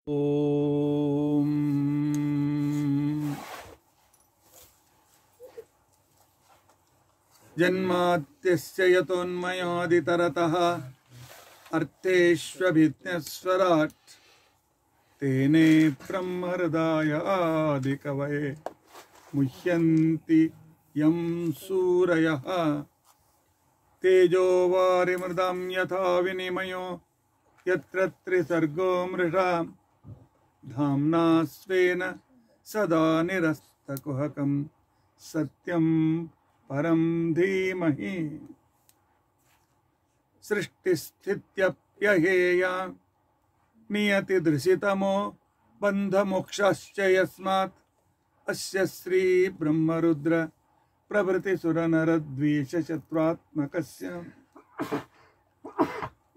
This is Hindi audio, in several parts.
ओम जन्माद्यस्य यतोन्मयादितरतः अर्थेष्वभिज्ञस्वराट् तेने ब्रह्महृदाय आदिकवये मुह्यन्ति यं सूरयः तेजो वारिमृदां यथा विनिमयो यत्र त्रिसर्गो मृषा धाम्ना स्वेन सदा निरस्तकुहकं सत्यं परं धीमहि सृष्टिस्थित्यप्यहेया नियतिदृशितमो बन्धमोक्षाश्च यस्मात् अस्य श्री ब्रह्मरुद्र प्रभृतिसुरनरद्वीषशत्रुत्मकस्य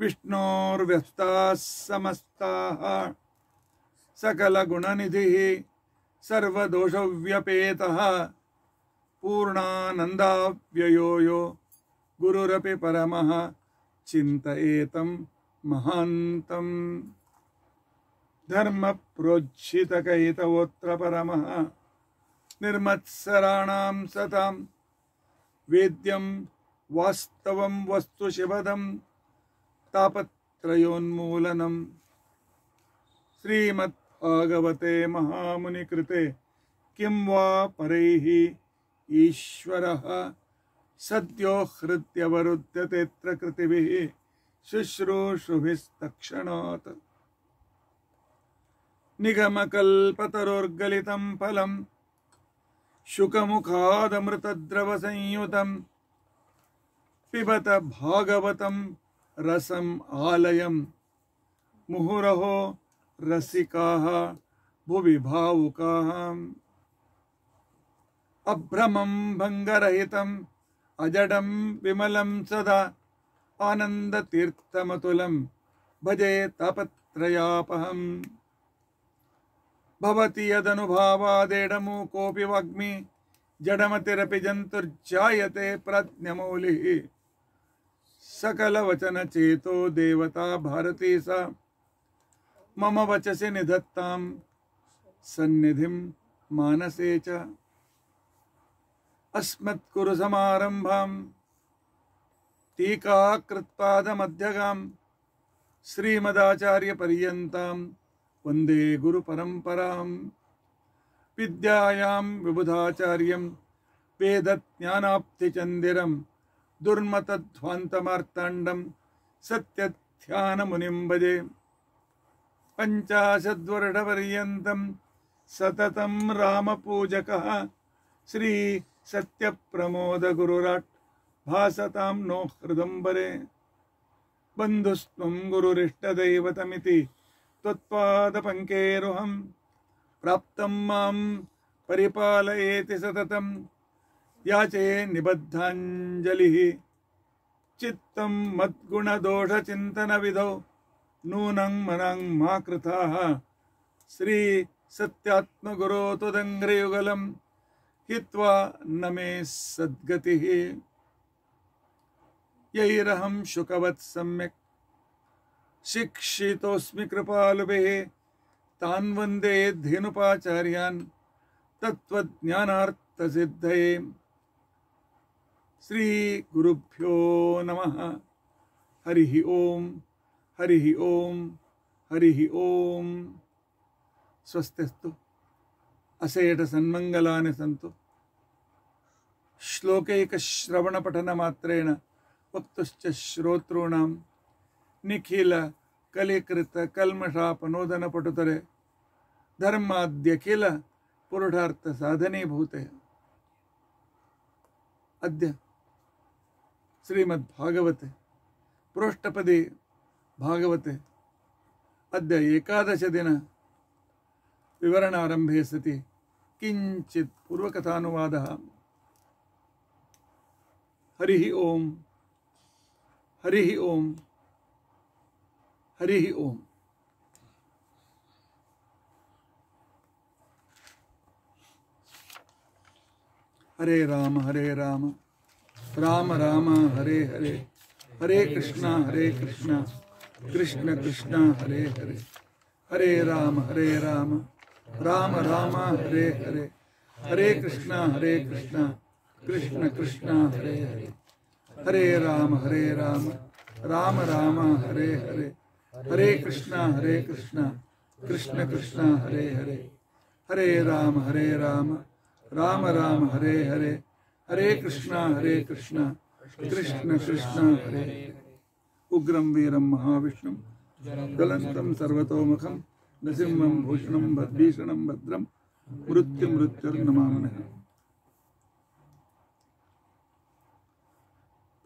विष्णोर्व्यस्ताः समस्ताः सकलगुणनिधिः सर्वदोषव्यपेतः पूर्णानन्दाव्ययो यो गुरुरपि परमः चिन्तयेतं महान्तं धर्मप्रोज्झितकैतवोऽत्र परमः निर्मत्सराणां सतां वेद्यं वास्तवं वस्तु शिवदं तापत्रयोन्मूलनं श्रीमद्भागवते महामुनिकृते किं वा परैः ईश्वरः सद्यो हृद्यवरुध्यतेऽत्र कृतिभिः शुश्रूषुभिस्तक्षणात् निगमकल्पतरोर्गलितं फलं शुकमुखादमृतद्रवसंयुतं पिबत भागवतं रसम् आलयं मुहुरहो रसिकाः भुवि भावुकाः अभ्रमं भङ्गरहितम् अजडं विमलं सदा आनन्दतीर्थमतुलं भजे तापत्रयापहम् भवति यदनुभावादेडमूकोऽपि वाग्मी जडमतिरपि जन्तुर्जायते प्रज्ञमौलिः सकलवचनचेतो देवता भारती सा मम वचसि निधत्तां सन्निधिं मानसे च अस्मत्कुरुसमारम्भां टीकाकृत्पादमध्यगां श्रीमदाचार्यपर्यन्तां वन्दे गुरुपरम्परां विद्यायां विबुधाचार्यं वेदज्ञानाब्धिचन्दिरं दुर्मतध्वान्तमार्ताण्डं सत्यध्यानमुनिं भजे पञ्चाशद्वर्षपर्यन्तं सततं रामपूजकः श्री सत्यप्रमोदगुरुराट् भासतां नो हृदम्बरे बन्धुस्त्वं गुरुरिष्टदैवतमिति त्वत्पादपङ्केरुहं प्राप्तं मां परिपालयेति सततं याचे निबद्धाञ्जलिः चित्तं मद्गुणदोषचिन्तनविधौ नूनं मनं मा कृताः श्री सत्यात्मगुरो त्वदङ्घ्रियुगलं हित्वा न मे सद्गतिः यैरहं शुकवत् सम्यक् शिक्षितोऽस्मि कृपालुभिः तान् वन्दे धेनुपाचार्यान् तत्त्वज्ञानार्थसिद्धये श्रीगुरुभ्यो नमः हरिः ओम् हरिः ओम् हरिः ओम् स्वस्तिस्तु अशेष सन्मंगलानि सन्तु श्लोकैकश्रवणपठनमात्रेण वक्तुश्च श्रोतॄणां निखिल कलिकृत कल्मषापनोदनपटुतरे धर्माद्यखिल पुरुषार्थ साधनीभूते अद्य श्रीमद्भागवते प्रोष्ठपदे भागवते अद्य एकादश दिन विवरणारंभे सति किंचित पूर्वकथानुवादः हरिः ओम् हरिः ओम् हरिः ओम् हरे राम राम राम हरे हरे हरे कृष्णा कृष्ण कृष्ण हरे हरे हरे राम राम राम हरे हरे, हरे कृष्णा कृष्ण कृष्ण हरे हरे, हरे राम राम राम हरे हरे, हरे कृष्णा कृष्ण कृष्ण हरे हरे, हरे राम राम राम हरे हरे, हरे कृष्णा कृष्ण कृष्ण हरे हरे। उग्रं वीरं महाविष्णुं ज्वलन्तं सर्वतोमुखं नृसिंहं भूषणं भीषणं भद्रं मृत्युर्नमामः।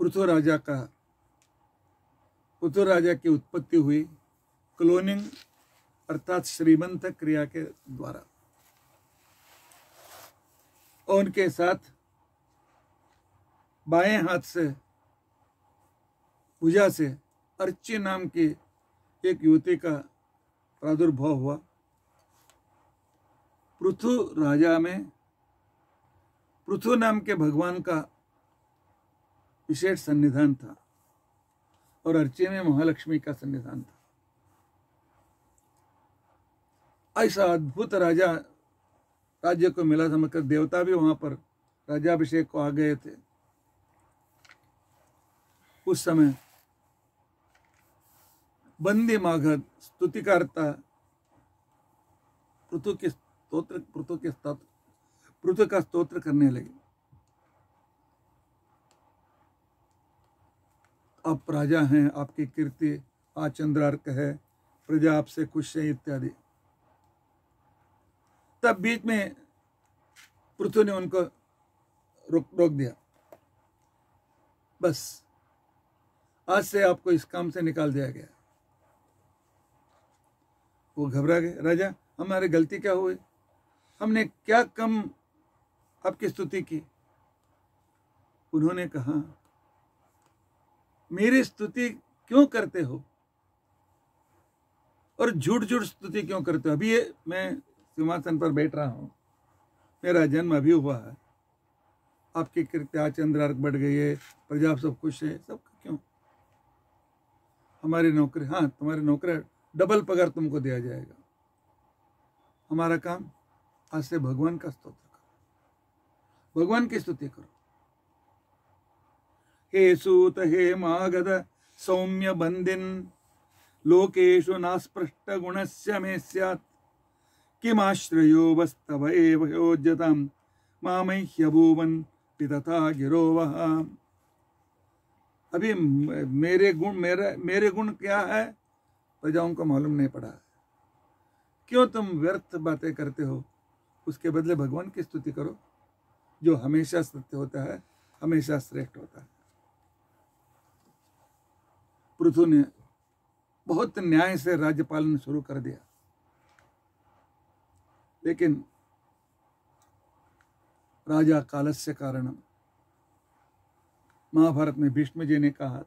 पृथु राजा की उत्पत्ति हुई क्लोनिंग अर्थात श्रीमंत क्रिया के द्वारा, और उनके साथ बाएं हाथ से भुजा से अर्ची नाम की एक युवती का प्रादुर्भाव हुआ। पृथु राजा में पृथु नाम के भगवान का विशेष सन्निधान था और अर्ची में महालक्ष्मी का सन्निधान था। ऐसा अद्भुत राजा राज्य को मिला समझकर देवता भी वहां पर राजाभिषेक को आ गए थे। उस समय बंदी मागध स्तुतिकारता पृथु का स्तोत्र करने लगे। आप राजा हैं, आपकी कीर्ति आचंद्रार्क है, प्रजा आपसे खुश है इत्यादि। तब बीच में पृथु ने उनको रोक दिया, बस आज से आपको इस काम से निकाल दिया गया। वो घबरा गए, राजा हमारी गलती क्या हुई, हमने क्या कम आपकी स्तुति की। उन्होंने कहा मेरी स्तुति क्यों करते हो और झूठ स्तुति क्यों करते हो। अभी ये मैं सिंहासन पर बैठ रहा हूं, मेरा जन्म अभी हुआ है, आपकी कीर्ति आचंद्रार्क बढ़ गई है, प्रजा सब खुश है, सब क्यों। हमारी नौकरी, हाँ तुम्हारी नौकरी डबल पगार तुमको दिया जाएगा। हमारा काम आज से भगवान का स्तोत्र करो, भगवान की स्तुति करो। हे सूत हे मागध सौम्य बंदिन लोकेशु नास्पृष्ट गुणस्य मे स्यात् किमाश्रयो वस्तव एव योज्यतां मामह्यभूवन् पितथा गिरोवः। अभी मेरे गुण क्या है प्रजाओं को मालूम नहीं पड़ा है, क्यों तुम व्यर्थ बातें करते हो। उसके बदले भगवान की स्तुति करो जो हमेशा सत्य होता है, हमेशा श्रेष्ठ होता है। पृथु ने बहुत न्याय से राज्य पालन शुरू कर दिया, लेकिन राजा कालस्य कारणम, महाभारत में भीष्म जी ने कहा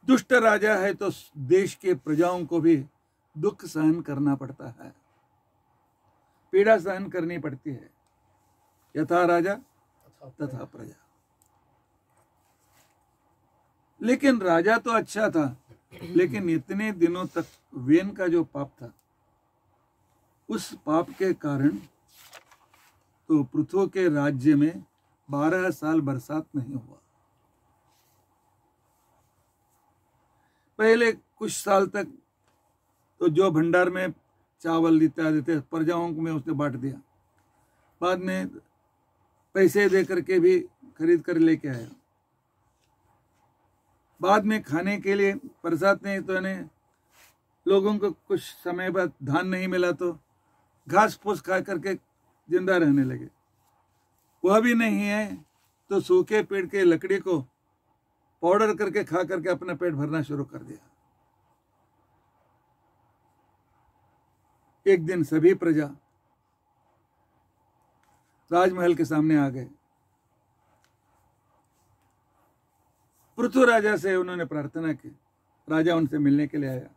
दुष्ट राजा है तो देश के प्रजाओं को भी दुख सहन करना पड़ता है, पीड़ा सहन करनी पड़ती है। यथा राजा तथा प्रजा। लेकिन राजा तो अच्छा था, लेकिन इतने दिनों तक वेन का जो पाप था, उस पाप के कारण तो पृथु के राज्य में 12 साल बरसात नहीं हुआ। पहले कुछ साल तक तो जो भंडार में चावल इत्यादि थे प्रजाओं में उसने बांट दिया, बाद में पैसे दे करके भी खरीद कर लेके आया। बाद में खाने के लिए बरसात नहीं तो लोगों को कुछ समय बाद धान नहीं मिला तो घास फूस खा करके जिंदा रहने लगे। वह भी नहीं है तो सूखे पेड़ के लकड़ी को पाउडर करके खा करके अपना पेट भरना शुरू कर दिया। एक दिन सभी प्रजा राजमहल के सामने आ गए। पृथु राजा से उन्होंने प्रार्थना की, राजा उनसे मिलने के लिए आया।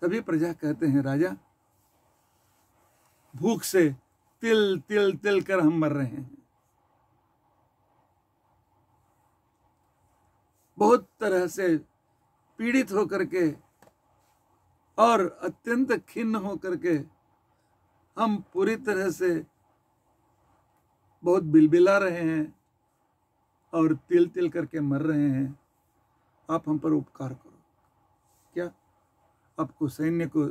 सभी प्रजा कहते हैं राजा भूख से तिल तिल तिल कर हम मर रहे हैं, बहुत तरह से पीड़ित होकर के और अत्यंत खिन्न होकर के हम पूरी तरह से बहुत बिलबिला रहे हैं और तिल तिल करके मर रहे हैं। आप हम पर उपकार करो। क्या आपको सैन्य को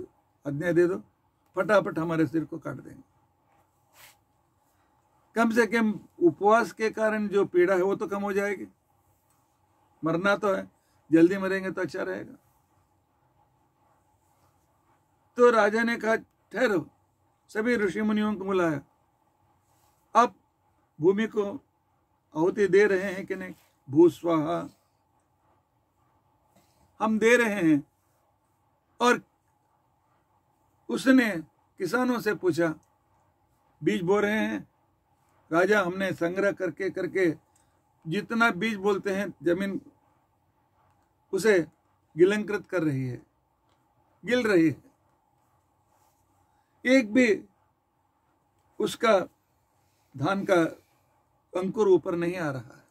आज्ञा दे दो, फटाफट हमारे सिर को काट देंगे। कम से कम उपवास के कारण जो पीड़ा है वो तो कम हो जाएगी। मरना तो है, जल्दी मरेंगे तो अच्छा रहेगा। तो राजा ने कहा ठहरो, सभी ऋषि मुनियों को बुलाया। आप भूमि को आहुति दे रहे हैं कि नहीं? भूस्वाहा हम दे रहे हैं। और उसने किसानों से पूछा, बीज बो रहे हैं? राजा हमने संग्रह करके करके जितना बीज बोलते हैं जमीन उसे गिलंकृत कर रही है, गिल रही है, एक भी उसका धान का अंकुर ऊपर नहीं आ रहा है।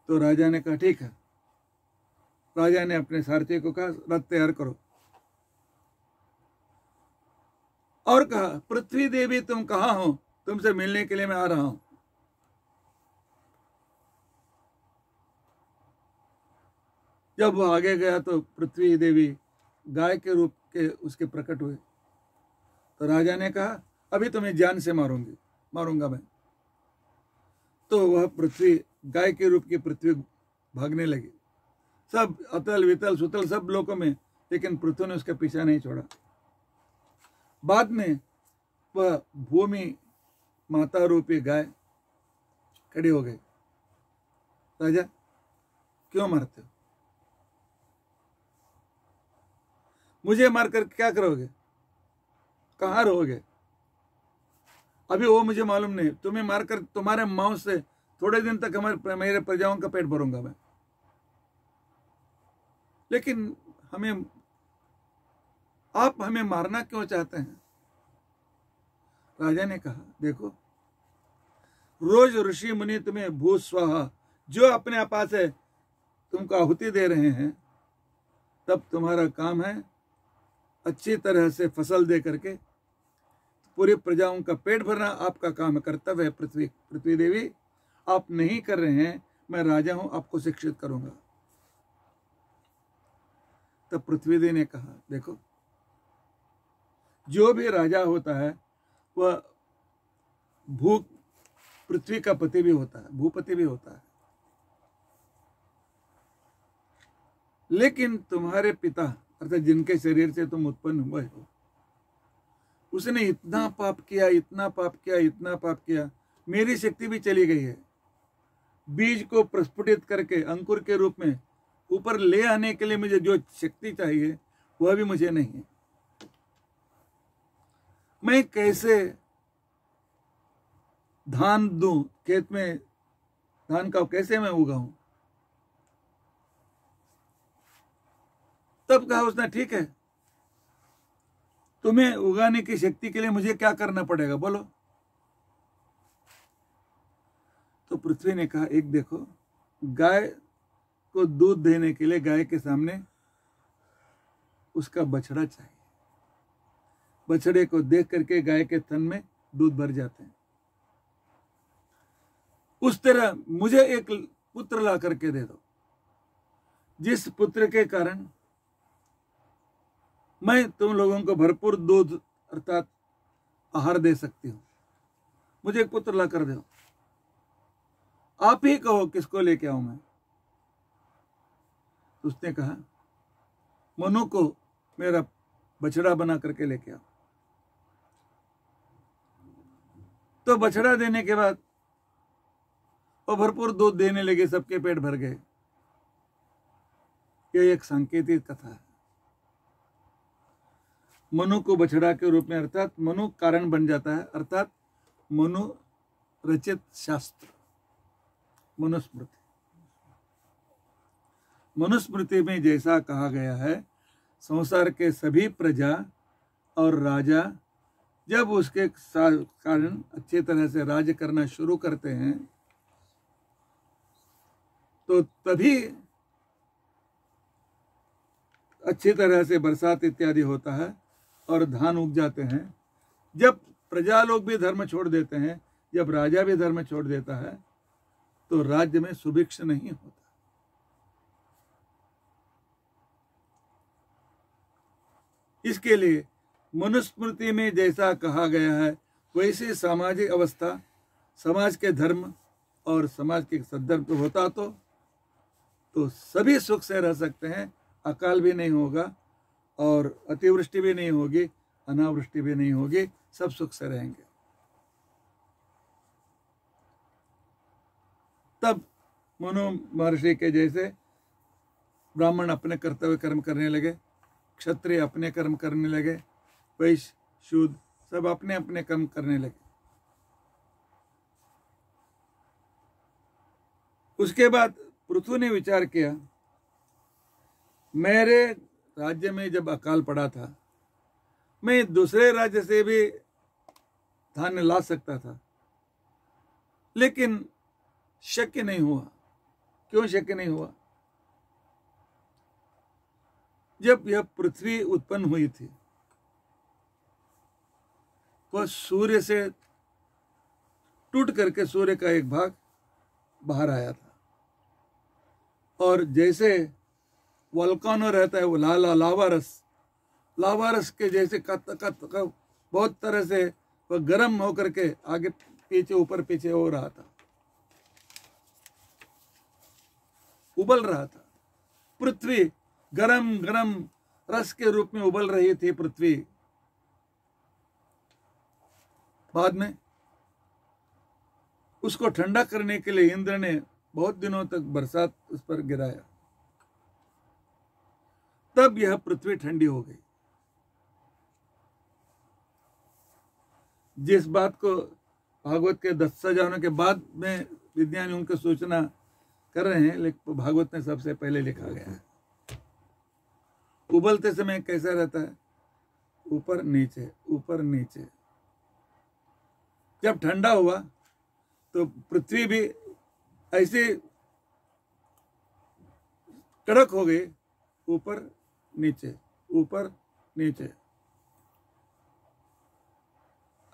तो राजा ने कहा ठीक है। राजा ने अपने सारथी को कहा रथ तैयार करो और कहा पृथ्वी देवी तुम कहाँ हो? तुमसे मिलने के लिए मैं आ रहा हूं। जब वो आगे गया तो पृथ्वी देवी गाय के रूप के उसके प्रकट हुए। तो राजा ने कहा अभी तुम्हें जान से मारूंगा मैं। तो वह पृथ्वी गाय के रूप की पृथ्वी भागने लगी, सब अतल वितल सुतल सब लोकों में, लेकिन पृथ्वी ने उसका पीछा नहीं छोड़ा। बाद में वह भूमि माता रूपी गाय खड़ी हो गई। राजा क्यों मारते हो? मुझे मारकर क्या करोगे? कहाँ रहोगे? अभी वो मुझे मालूम नहीं। तुम्हें मारकर तुम्हारे मांस से थोड़े दिन तक मेरे प्रजाओं का पेट भरूंगा मैं, लेकिन आप हमें मारना क्यों चाहते हैं? राजा ने कहा देखो, रोज ऋषि मुनि तुम्हें भूस्वाहा जो अपने आपा से तुमको आहुति दे रहे हैं, तब तुम्हारा काम है अच्छी तरह से फसल दे करके पूरी प्रजाओं का पेट भरना। आपका काम है, कर्तव्य है। पृथ्वी देवी आप नहीं कर रहे हैं, मैं राजा हूं, आपको शिक्षित करूंगा। तब पृथ्वी देवी ने कहा देखो, जो भी राजा होता है वह पृथ्वी का पति भी होता है, भूपति भी होता है। लेकिन तुम्हारे पिता अर्थात जिनके शरीर से तुम उत्पन्न हुए हो, उसने इतना पाप किया, इतना पाप किया, इतना पाप किया, मेरी शक्ति भी चली गई है। बीज को प्रस्फुटित करके अंकुर के रूप में ऊपर ले आने के लिए मुझे जो शक्ति चाहिए वह भी मुझे नहीं है। मैं कैसे धान दूं? खेत में धान का कैसे मैं उगाऊं? तब कहा उसने ठीक है, तुम्हें उगाने की शक्ति के लिए मुझे क्या करना पड़ेगा बोलो। तो पृथ्वी ने कहा एक देखो, गाय को दूध देने के लिए गाय के सामने उसका बछड़ा चाहिए। बछड़े को देख करके गाय के थन में दूध भर जाते हैं। उस तरह मुझे एक पुत्र ला करके दे दो, जिस पुत्र के कारण मैं तुम लोगों को भरपूर दूध अर्थात आहार दे सकती हूं। मुझे एक पुत्र ला कर दो। आप ही कहो किसको लेके आऊं मैं। उसने कहा मनु को मेरा बछड़ा बना करके लेके आओ। तो बछड़ा देने के बाद वो भरपूर दूध देने लगे, सबके पेट भर गए। यह एक सांकेतिक कथा है। मनु को बछड़ा के रूप में अर्थात मनु कारण बन जाता है, अर्थात मनु रचित शास्त्र मनुस्मृति। मनुस्मृति में जैसा कहा गया है, संसार के सभी प्रजा और राजा जब उसके कारण अच्छी तरह से राज्य करना शुरू करते हैं, तो तभी अच्छी तरह से बरसात इत्यादि होता है और धान उग जाते हैं। जब प्रजा लोग भी धर्म छोड़ देते हैं, जब राजा भी धर्म छोड़ देता है, तो राज्य में सुभिक्ष नहीं होता। इसके लिए मनुस्मृति में जैसा कहा गया है वैसे सामाजिक अवस्था, समाज के धर्म और समाज के सदर्भ होता तो सभी सुख से रह सकते हैं। अकाल भी नहीं होगा और अतिवृष्टि भी नहीं होगी, अनावृष्टि भी नहीं होगी, सब सुख से रहेंगे। तब मनु महर्षि के जैसे ब्राह्मण अपने कर्तव्य कर्म करने लगे, क्षत्रिय अपने कर्म करने लगे, वैश्य शूद्र सब अपने अपने कर्म करने लगे। उसके बाद पृथु ने विचार किया, मेरे राज्य में जब अकाल पड़ा था, मैं दूसरे राज्य से भी धान्य ला सकता था, लेकिन शक्य नहीं हुआ। क्यों शक्य नहीं हुआ? जब यह पृथ्वी उत्पन्न हुई थी, वह सूर्य से टूट करके सूर्य का एक भाग बाहर आया था, और जैसे वोल्कानो रहता है, वो लावा रस के जैसे बहुत तरह से वह गर्म होकर के आगे पीछे ऊपर पीछे हो रहा था, उबल रहा था। पृथ्वी गरम गरम रस के रूप में उबल रही थी पृथ्वी। बाद में उसको ठंडा करने के लिए इंद्र ने बहुत दिनों तक बरसात उस पर गिराया, तब यह पृथ्वी ठंडी हो गई। जिस बात को भागवत के 10,000 के बाद में विज्ञानी उनकी सूचना कर रहे हैं, लेकिन भागवत में सबसे पहले लिखा गया है। उबलते समय कैसा रहता है? ऊपर नीचे ऊपर नीचे। जब ठंडा हुआ तो पृथ्वी भी ऐसे कड़क हो गई, ऊपर नीचे ऊपर नीचे।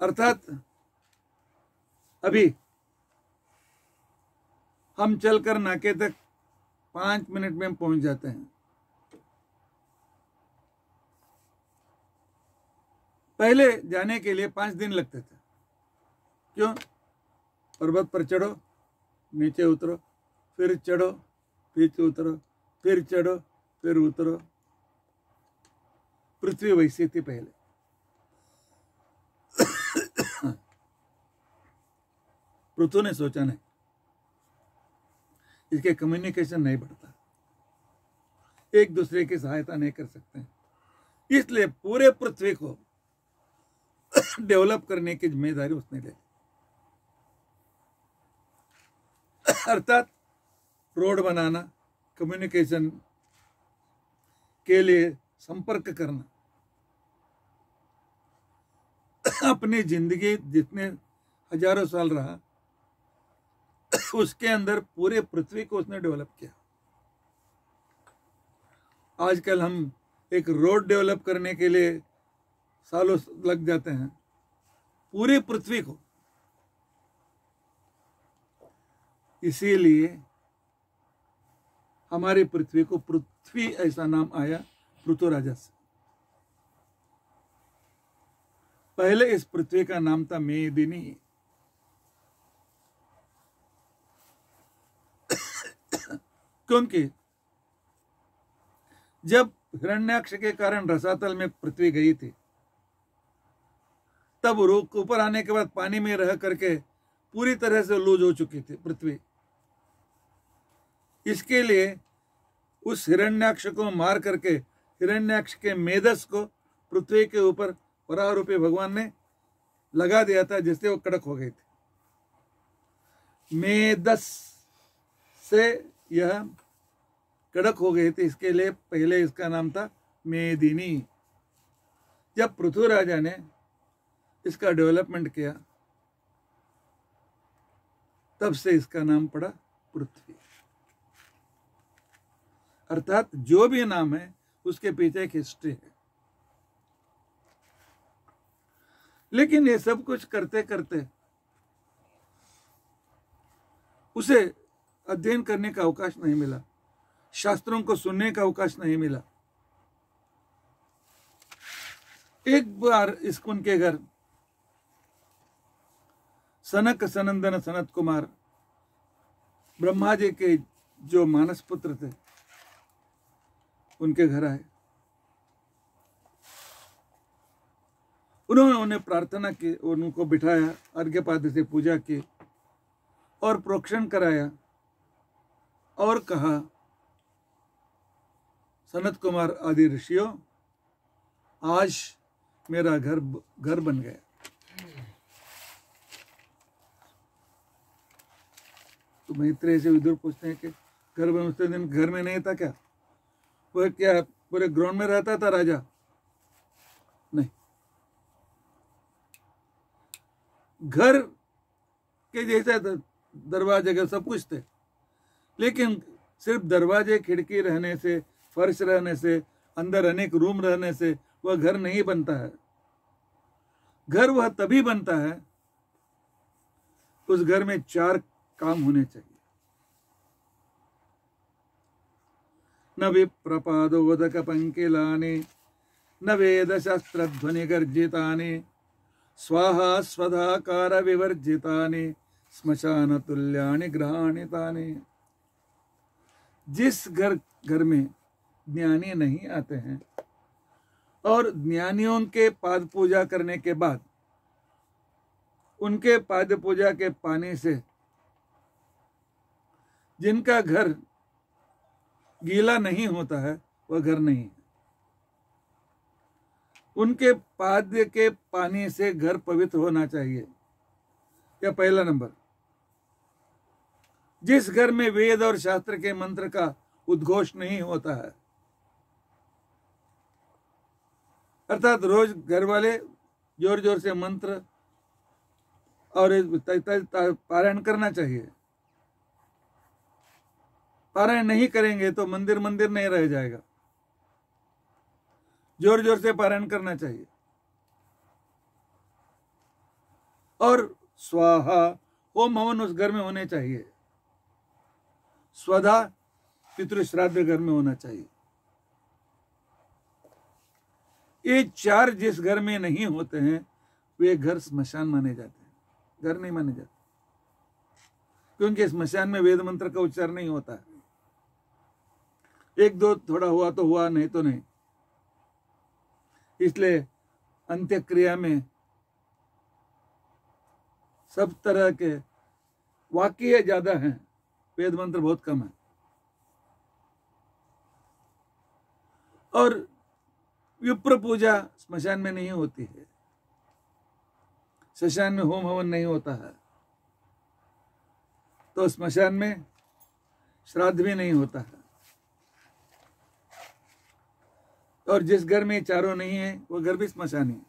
अर्थात अभी हम चलकर नाके तक 5 मिनट में पहुंच जाते हैं। पहले जाने के लिए 5 दिन लगते थे। क्यों? पर्वत पर चढ़ो, नीचे उतरो, फिर चढ़ो, फिर उतरो, फिर चढ़ो, फिर उतरो। पृथ्वी वैसी थी पहले। पृथु ने सोचा नहीं, इसके कम्युनिकेशन नहीं बढ़ता, एक दूसरे की सहायता नहीं कर सकते, इसलिए पूरे पृथ्वी को डेवलप करने की जिम्मेदारी उसने ले ली। अर्थात रोड बनाना, कम्युनिकेशन के लिए संपर्क करना। अपनी जिंदगी जितने हजारों साल रहा, उसके अंदर पूरे पृथ्वी को उसने डेवलप किया। आजकल हम एक रोड डेवलप करने के लिए सालों लग जाते हैं, पूरी पृथ्वी को। इसीलिए हमारी पृथ्वी को पृथ्वी ऐसा नाम आया पृथु राजा से। पहले इस पृथ्वी का नाम था मेदिनी। क्योंकि जब हिरण्याक्ष के कारण रसातल में पृथ्वी गई थी, तब ऊपर आने के बाद पानी में रह करके पूरी तरह से लूज हो चुकी थी पृथ्वी। इसके लिए उस हिरण्याक्ष को मार करके हिरण्याक्ष के मेदस को पृथ्वी के ऊपर वराह-रूपी भगवान ने लगा दिया था, जिससे वो कड़क हो गई थी। मेदस से यह कड़क हो गई थी, इसके लिए पहले इसका नाम था मेदिनी। जब पृथु राजा ने इसका डेवलपमेंट किया, तब से इसका नाम पड़ा पृथ्वी। अर्थात जो भी नाम है उसके पीछे एक हिस्ट्री है। लेकिन ये सब कुछ करते करते उसे अध्ययन करने का अवकाश नहीं मिला, शास्त्रों को सुनने का अवकाश नहीं मिला। एक बार उनके घर सनक सनंदन सनत कुमार ब्रह्मा जी के जो मानस पुत्र थे उनके घर आए। उन्होंने उन्हें प्रार्थना की, उनको बिठाया, अर्घ्यपाद्य से पूजा की और प्रोक्षण कराया और कहा, सनत कुमार आदि ऋषियों, आज मेरा घर बन गया। तो मैत्रेय से विदुर पूछते हैं कि घर बन, उस दिन घर में नहीं था क्या? वह क्या पूरे ग्राउंड में रहता था राजा? नहीं, घर के जैसा दरवाजे के सब कुछ थे, लेकिन सिर्फ दरवाजे खिड़की रहने से, फर्श रहने से, अंदर अनेक रूम रहने से वह घर नहीं बनता है। घर वह तभी बनता है, उस घर में 4 काम होने चाहिए। न विप्रपादोदक पंकिलानि, न वेद शास्त्र ध्वनि गर्जितानि, स्वाहा स्वधाकार विवर्जितानि, श्मशान तुल्यानि ग्रहाणितानि। जिस घर में ज्ञानी नहीं आते हैं और ज्ञानियों के पाद पूजा करने के बाद उनके पाद पूजा के पानी से जिनका घर गीला नहीं होता है, वह घर नहीं है। उनके पाद के पानी से घर पवित्र होना चाहिए। यह पहला नंबर। जिस घर में वेद और शास्त्र के मंत्र का उद्घोष नहीं होता है, अर्थात रोज घर वाले जोर जोर से मंत्र और पारायण करना चाहिए। पारायण नहीं करेंगे तो मंदिर नहीं रह जाएगा। जोर जोर से पारायण करना चाहिए। और स्वाहा होम हवन उस घर में होने चाहिए। स्वधा पितृश्राद्ध घर में होना चाहिए। ये 4 जिस घर में नहीं होते हैं वे घर स्मशान माने जाते हैं, घर नहीं माने जाते, क्योंकि स्मशान में वेद मंत्र का उच्चारण नहीं होता है। 1-2 थोड़ा हुआ तो हुआ, नहीं तो नहीं। इसलिए अंत्यक्रिया में सब तरह के वाक्य ज्यादा हैं, वेद मंत्र बहुत कम है। और विप्र पूजा स्मशान में नहीं होती है, श्मशान में होम हवन नहीं होता है, तो स्मशान में श्राद्ध भी नहीं होता है। और जिस घर में चारों नहीं है वो घर भी स्मशान है।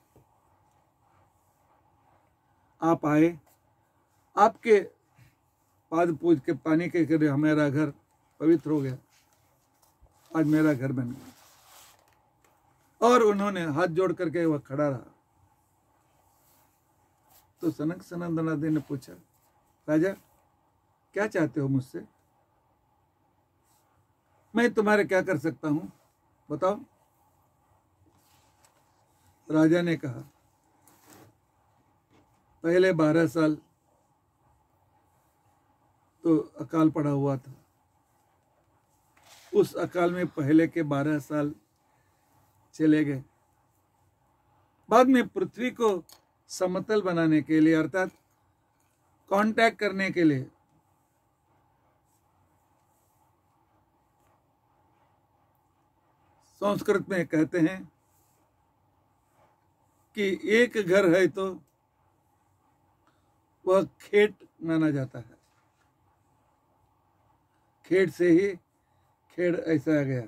आप आए, आपके पाद पूज के पानी के करे हमारा घर पवित्र हो गया, आज मेरा घर बन गया। और उन्होंने हाथ जोड़ करके वह खड़ा रहा। तो सनक सनंदन आदि ने पूछा, राजा क्या चाहते हो मुझसे? मैं तुम्हारे क्या कर सकता हूं, बताओ। राजा ने कहा, पहले 12 साल तो अकाल पड़ा हुआ था। उस अकाल में पहले के 12 साल चले गए। बाद में पृथ्वी को समतल बनाने के लिए, अर्थात कांटेक्ट करने के लिए संस्कृत में कहते हैं कि एक घर है तो वह खेत माना जाता है। खेत से ही खेड़ ऐसा आ गया।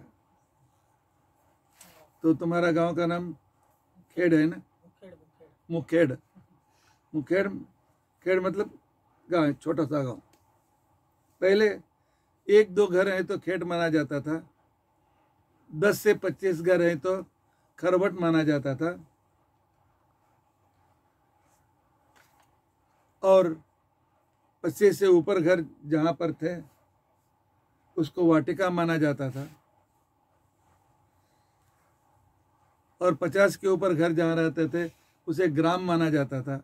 तो तुम्हारा गांव का नाम खेड़ है ना? मुखेड़। मुखेड़, खेड़ मतलब गांव, छोटा सा गांव। पहले 1-2 घर है तो खेड़ माना जाता था, 10 से 25 घर हैं तो खरबट माना जाता था, और 25 से ऊपर घर जहां पर थे उसको वाटिका माना जाता था, और 50 के ऊपर घर जहां रहते थे उसे ग्राम माना जाता था।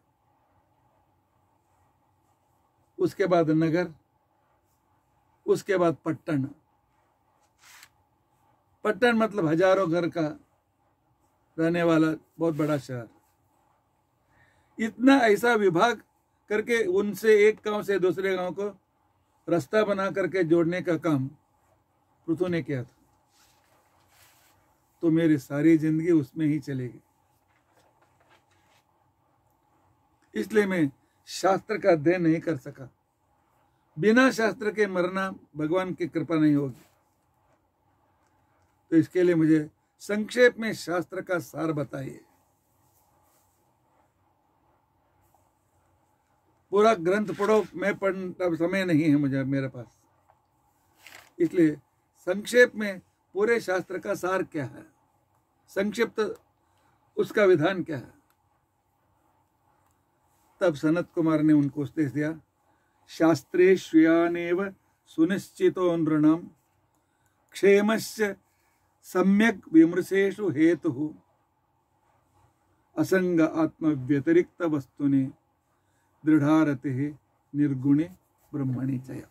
उसके बाद नगर, उसके बाद पट्टन। पट्टन मतलब हजारों घर का रहने वाला बहुत बड़ा शहर। इतना ऐसा विभाग करके उनसे एक गांव से दूसरे गांव को रास्ता बना करके जोड़ने का काम पृथु ने किया था। तो मेरी सारी जिंदगी उसमें ही चलेगी। इसलिए मैं शास्त्र का अध्ययन नहीं कर सका। बिना शास्त्र के मरना भगवान की कृपा नहीं होगी। तो इसके लिए मुझे संक्षेप में शास्त्र का सार बताइए। पूरा ग्रंथ पढ़ो, मैं पढ़ने समय नहीं है मुझे, मेरे पास। इसलिए संक्षेप में पूरे शास्त्र का सार क्या है, संक्षिप्त उसका विधान क्या है। तब सनत कुमार ने उनको उपदेश दिया, शास्त्रे श्रियानेव सुनिश्चितो नृणां क्षेमस्य सम्यक विमर्शेषु हेतु असंग आत्म व्यतिरिक्त वस्तुने दृढ़ारते निर्गुणे ब्रह्मणि चय।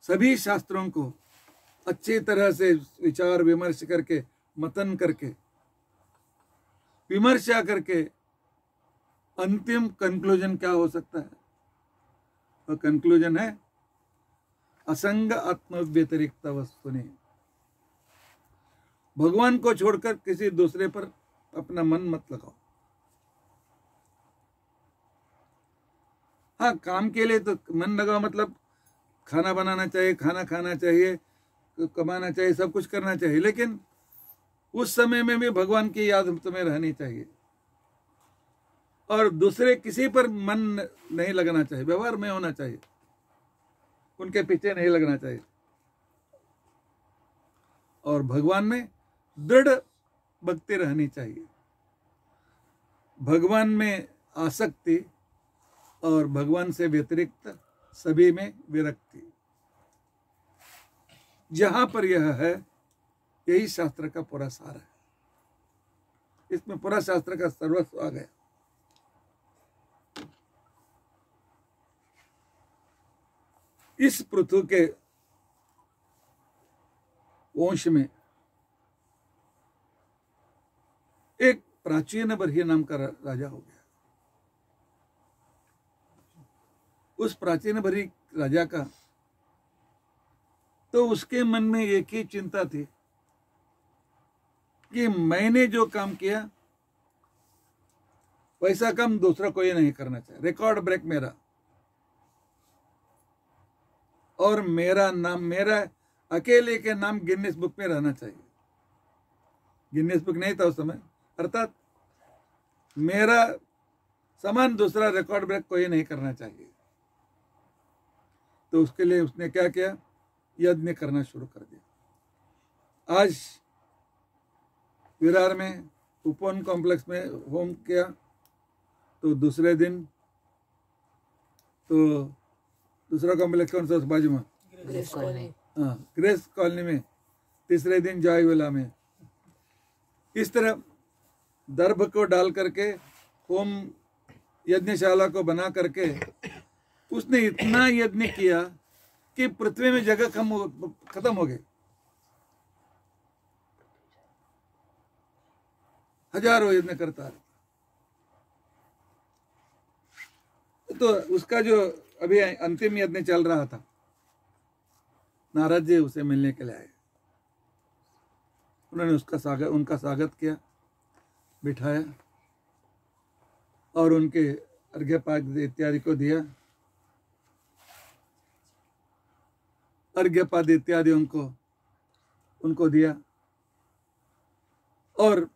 सभी शास्त्रों को अच्छी तरह से विचार विमर्श करके, मतन करके, विमर्शा करके अंतिम कंक्लूजन क्या हो सकता है? वह कंक्लूजन है असंग आत्म व्यतिरिक्त वस्तुने। भगवान को छोड़कर किसी दूसरे पर अपना मन मत लगाओ। हाँ, काम के लिए तो मन लगाओ, मतलब खाना बनाना चाहिए, खाना खाना चाहिए, कमाना चाहिए, सब कुछ करना चाहिए, लेकिन उस समय में भी भगवान की याद तुम्हें रहनी चाहिए। और दूसरे किसी पर मन नहीं लगना चाहिए, व्यवहार में होना चाहिए, उनके पीछे नहीं लगना चाहिए। और भगवान में दृढ़ भक्ति रहनी चाहिए। भगवान में आसक्ति और भगवान से व्यतिरिक्त सभी में विरक्ति। जहां पर यह है, यही शास्त्र का पूरा सार है। इसमें पूरा शास्त्र का सर्वस्व आ गया। इस पृथु के वंश में एक प्राचीन बर्ही नाम का राजा हो गया। उस प्राचीन बर्ही राजा का तो उसके मन में एक ही चिंता थी कि मैंने जो काम किया वैसा काम दूसरा कोई नहीं करना चाहिए। रिकॉर्ड ब्रेक मेरा, और मेरा नाम, मेरा अकेले के नाम गिनीज बुक में रहना चाहिए। गिनीज बुक नहीं था उस समय, अर्थात मेरा समान दूसरा रिकॉर्ड ब्रेक कोई नहीं करना चाहिए। तो उसके लिए उसने क्या किया? यज्ञ करना शुरू कर दिया। आज विरार में उपवन कॉम्प्लेक्स में होम किया, तो दूसरे दिन तो दूसरा कॉम्प्लेक्स कौन सा उस बाजू में? Grace colony. हाँ, ग्रेस कॉलोनी में। तीसरे दिन जॉयविला में। इस तरह दर्भ को डाल करके, होम यज्ञशाला को बना करके उसने इतना यज्ञ किया कि पृथ्वी में जगह खत्म हो गई। हजारों यज्ञ करता है। तो उसका जो अभी अंतिम यज्ञ चल रहा था, नारद जी उसे मिलने के लिए आए। उन्होंने उनका स्वागत किया, बिठाया और उनके अर्घ्यपाद्य इत्यादि को दिया। अर्घ्यपाद्य इत्यादि उनको दिया और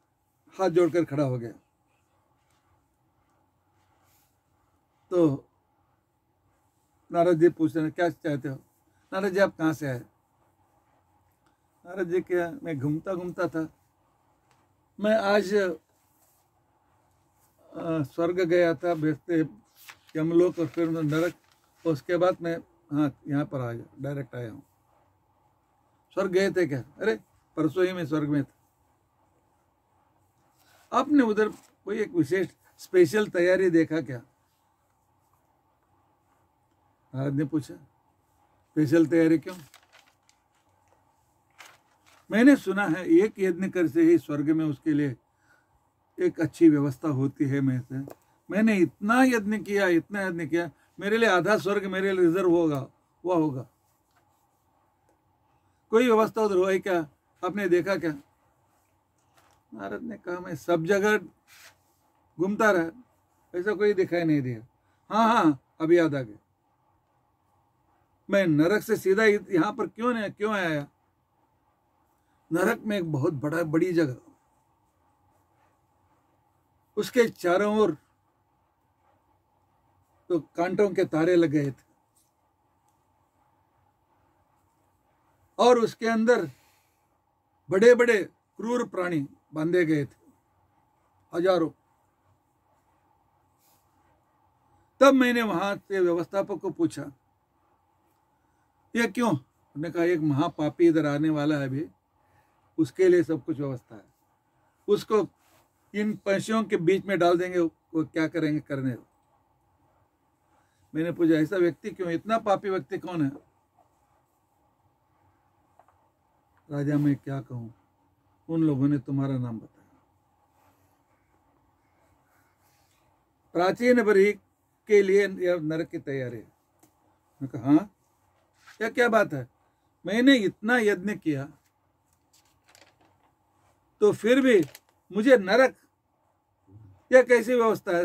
हाथ जोड़कर खड़ा हो गया। तो नारद जी पूछ रहे, क्या चाहते हो? नारद जी, आप कहाँ से आए? महाराज जी क्या, मैं घूमता घूमता था, मैं आज स्वर्ग गया था, भेजते यमलोक और फिर नरक, और उसके बाद मैं हाँ यहाँ पर आ गया, डायरेक्ट आया हूँ। स्वर्ग गए थे क्या? अरे परसों ही मैं स्वर्ग में था। आपने उधर कोई एक विशेष स्पेशल तैयारी देखा क्या? महाराज ने पूछा, स्पेशल तैयारी क्यों? मैंने सुना है एक यज्ञ कर से ही स्वर्ग में उसके लिए एक अच्छी व्यवस्था होती है। मैंने इतना यज्ञ किया, इतना यज्ञ किया, मेरे लिए आधा स्वर्ग मेरे लिए रिजर्व होगा, वह होगा। कोई व्यवस्था उधर हुआ क्या? आपने देखा क्या? महाराज ने कहा, मैं सब जगह घूमता रहा, ऐसा कोई दिखाई नहीं दिया। हाँ हाँ, अभी याद आ गया, मैं नरक से सीधा यहां पर क्यों आया? नरक में एक बहुत बड़ी जगह, उसके चारों ओर तो कांटों के तारे लगे थे, और उसके अंदर बड़े बड़े क्रूर प्राणी बांधे गए थे, हजारों। तब मैंने वहां से व्यवस्थापक को पूछा, यह क्यों? उन्होंने कहा, एक महापापी इधर आने वाला है अभी, उसके लिए सब कुछ व्यवस्था है, उसको इन पंछियों के बीच में डाल देंगे, वो क्या करेंगे करने दो। मैंने पूछा, ऐसा व्यक्ति क्यों? इतना पापी व्यक्ति कौन है? राजा, मैं क्या कहूं, उन लोगों ने तुम्हारा नाम बताया। प्राचीन बरी के लिए नरक की तैयारी है। मैं कहा, हाँ, क्या बात है? मैंने इतना यज्ञ किया तो फिर भी मुझे नरक, यह कैसी व्यवस्था है?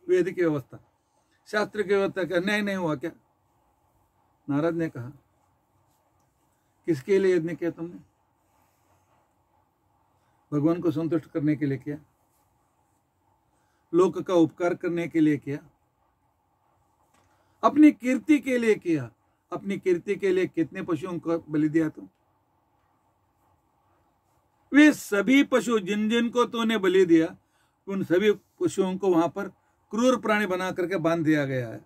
वेद की व्यवस्था, शास्त्र की व्यवस्था का अन्याय नहीं हुआ क्या? नारद ने कहा, किसके लिए यज्ञ किया तुमने? भगवान को संतुष्ट करने के लिए किया, लोक का उपकार करने के लिए किया, अपनी कीर्ति के लिए किया। अपनी कीर्ति के लिए कितने पशुओं को बलि दिया तुम? वे सभी पशु जिन जिन को तूने बलि दिया, उन सभी पशुओं को वहां पर क्रूर प्राणी बना करके बांध दिया गया है।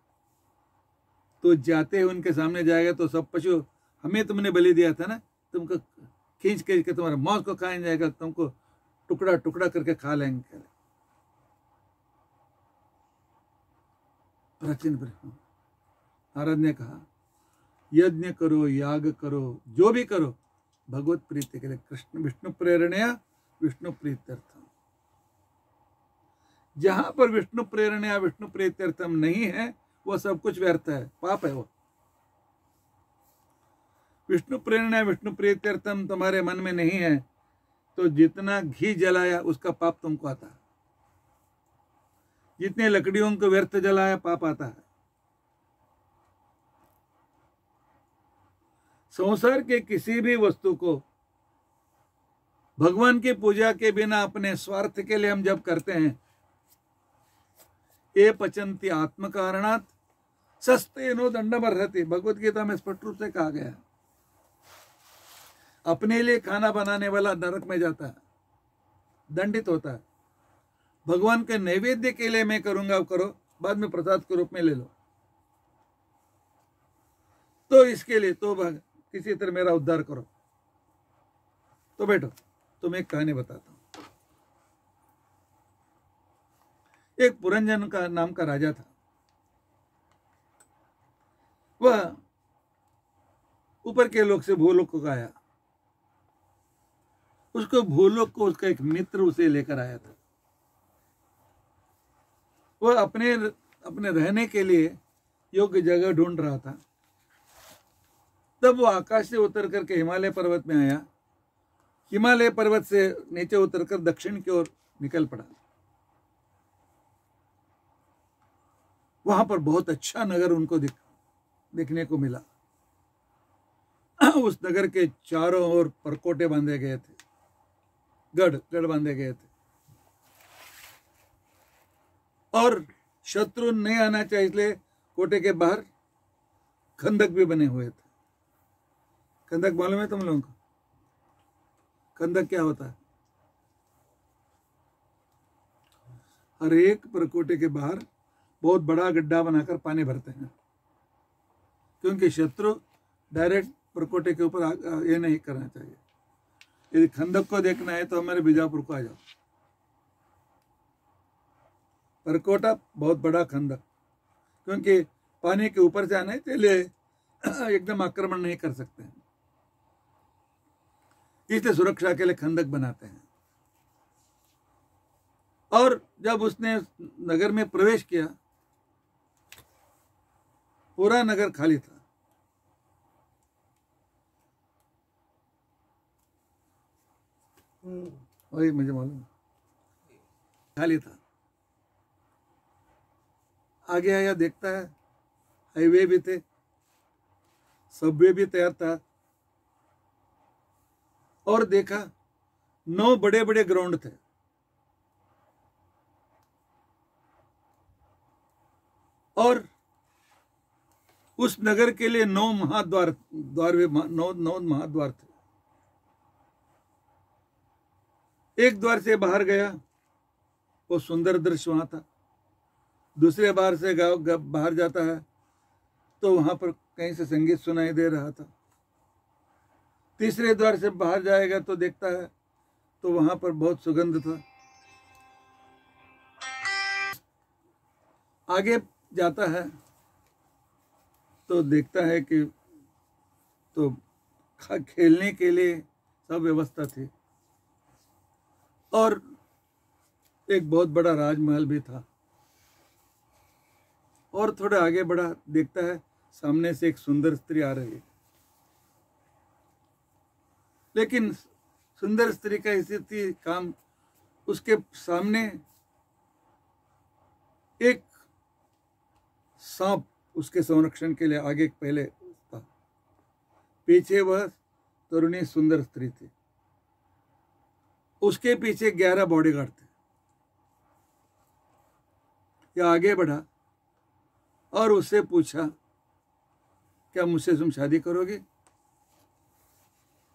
तो जाते हुए उनके सामने जाएगा तो सब पशु, हमें तुमने बलि दिया था ना, तुमको खींच के तुम्हारे मौत को खाया जाएगा, तुमको टुकड़ा टुकड़ा करके खा लेंगे। प्राचीन नारद ने कहा, यज्ञ करो, याग करो, जो भी करो भगवत प्रीति के लिए, कृष्ण विष्णु प्रेरणया विष्णु प्रीत्यर्थम। जहां पर विष्णु प्रेरणया विष्णु प्रीत्यर्थम नहीं है, वो सब कुछ व्यर्थ है, पाप है वो। विष्णु प्रेरणया विष्णु प्रीत्यर्थम तुम्हारे मन में नहीं है तो जितना घी जलाया उसका पाप तुमको आता है, जितने लकड़ियों को व्यर्थ जलाया पाप आता है। संसार के किसी भी वस्तु को भगवान की पूजा के बिना अपने स्वार्थ के लिए हम जब करते हैं, ये पचंती आत्म कारणात सस्तेनो दंडमर्हति, भगवत गीता में स्पष्ट रूप से कहा गया है। अपने लिए खाना बनाने वाला नरक में जाता है, दंडित होता है। भगवान के नैवेद्य के लिए मैं करूंगा, करो, बाद में प्रसाद के रूप में ले लो। तो इसके लिए तो किसी तरह मेरा उद्धार करो। तो बैठो, तुम्हें एक कहानी बताता हूं। एक पुरंजन का नाम का राजा था। वह ऊपर के लोक से भूलोक को आया। उसको भूलोक को उसका एक मित्र उसे लेकर आया था। वह अपने रहने के लिए योग्य जगह ढूंढ रहा था। तब वो आकाश से उतर करके हिमालय पर्वत में आया। हिमालय पर्वत से नीचे उतरकर दक्षिण की ओर निकल पड़ा। वहां पर बहुत अच्छा नगर उनको देखने को मिला। उस नगर के चारों ओर परकोटे बांधे गए थे, गढ़ बांधे गए थे, और शत्रु नहीं आना चाहिए इसलिए कोटे के बाहर खंदक भी बने हुए थे। खंदक मालूम है तुम लोगों को? खंदक क्या होता है? हर एक परकोटे के बाहर बहुत बड़ा गड्ढा बनाकर पानी भरते हैं, क्योंकि शत्रु डायरेक्ट परकोटे के ऊपर ये नहीं करना चाहिए। यदि खंदक को देखना है तो हमारे बीजापुर को आ जाओ। परकोटा बहुत बड़ा खंदक, क्योंकि पानी के ऊपर जाने के लिए एकदम आक्रमण नहीं कर सकते हैं, इसलिए सुरक्षा के लिए खंदक बनाते हैं। और जब उसने नगर में प्रवेश किया, पूरा नगर खाली था। वही मुझे मालूम, खाली था। आगे आया, देखता है हाईवे भी थे, सबवे भी तैयार था, और देखा 9 बड़े बड़े ग्राउंड थे। और उस नगर के लिए 9 महाद्वार नौ महाद्वार थे। एक द्वार से बाहर गया, वो सुंदर दृश्य वहां था। दूसरे बार से बाहर जाता है तो वहां पर कहीं से संगीत सुनाई दे रहा था। तीसरे द्वार से बाहर जाएगा तो देखता है तो वहां पर बहुत सुगंध था। आगे जाता है तो देखता है कि तो खेलने के लिए सब व्यवस्था थी, और एक बहुत बड़ा राजमहल भी था। और थोड़ा आगे बढ़ा, देखता है सामने से एक सुंदर स्त्री आ रही है। लेकिन सुंदर स्त्री का स्थिति काम, उसके सामने एक सांप उसके संरक्षण के लिए आगे पहले था, पीछे वह तरुणी सुंदर स्त्री थी, उसके पीछे 11 बॉडीगार्ड थे। यह आगे बढ़ा और उससे पूछा, क्या मुझसे तुम शादी करोगी?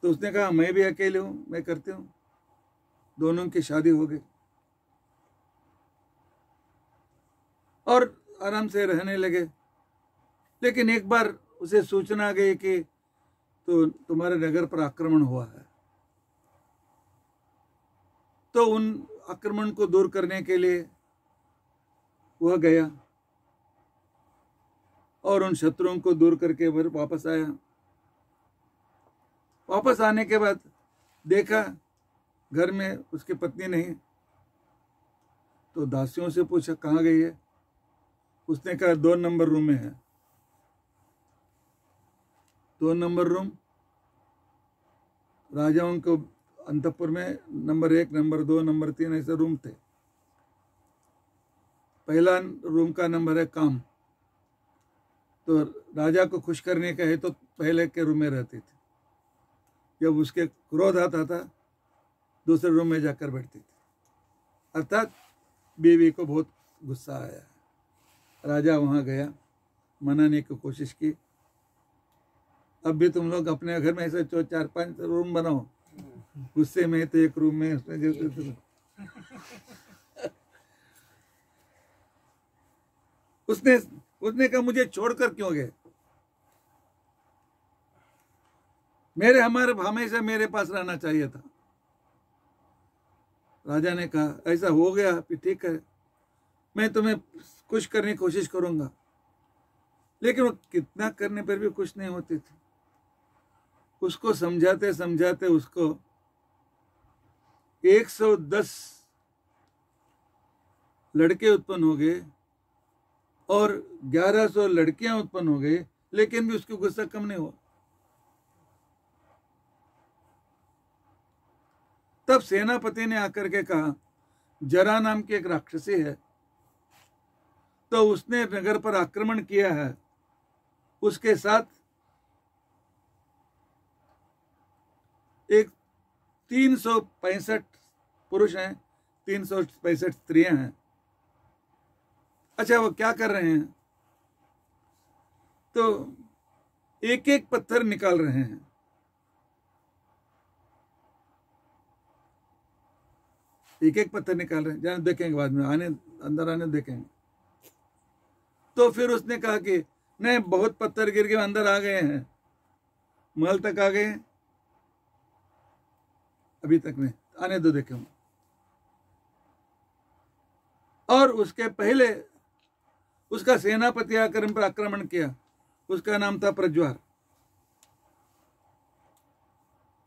तो उसने कहा, मैं भी अकेले हूं, मैं करती हूं। दोनों की शादी हो गई और आराम से रहने लगे। लेकिन एक बार उसे सूचना गई कि तो तुम्हारे नगर पर आक्रमण हुआ है। तो उन आक्रमण को दूर करने के लिए वह गया और उन शत्रुओं को दूर करके फिर वापस आया। वापस आने के बाद देखा घर में उसकी पत्नी नहीं, तो दासियों से पूछा कहाँ गई है। उसने कहा 2 नंबर रूम में है। 2 नंबर रूम राजाओं को अंतपुर में नंबर 1, नंबर 2, नंबर 3 ऐसे रूम थे। पहला रूम का नंबर है काम, तो राजा को खुश करने का है तो पहले के रूम में रहती थी। जब उसके क्रोध आता था दूसरे रूम में जाकर बैठती थी। अर्थात बीवी को बहुत गुस्सा आया। राजा वहां गया, मनाने की कोशिश की। अब भी तुम लोग अपने घर में ऐसे 4-5 रूम बनाओ, गुस्से में तो एक रूम में उसने उसने कहा मुझे छोड़कर क्यों गए? हमेशा मेरे पास रहना चाहिए था। राजा ने कहा ऐसा हो गया, ठीक है, मैं तुम्हें खुश करने की कोशिश करूंगा। लेकिन वो कितना करने पर भी खुश नहीं होती थी। उसको समझाते समझाते उसको 110 लड़के उत्पन्न हो गए और 1100 लड़कियां उत्पन्न हो गई, लेकिन भी उसको गुस्सा कम नहीं हुआ। तब सेनापति ने आकर के कहा, जरा नाम की एक राक्षसी है, तो उसने नगर पर आक्रमण किया है। उसके साथ एक 365 पुरुष हैं, 365 स्त्रियां हैं। अच्छा, वो क्या कर रहे हैं? तो एक एक पत्थर निकाल रहे हैं एक एक पत्थर निकाल रहे हैं, जाने देखेंगे बाद में, आने अंदर आने देखेंगे। तो फिर उसने कहा कि नहीं, बहुत पत्थर गिर के अंदर आ गए हैं, महल तक आ गए हैं, अभी तक नहीं, आने दो देखेंगे। और उसके पहले उसका सेनापति आकर पर आक्रमण किया, उसका नाम था प्रज्वार,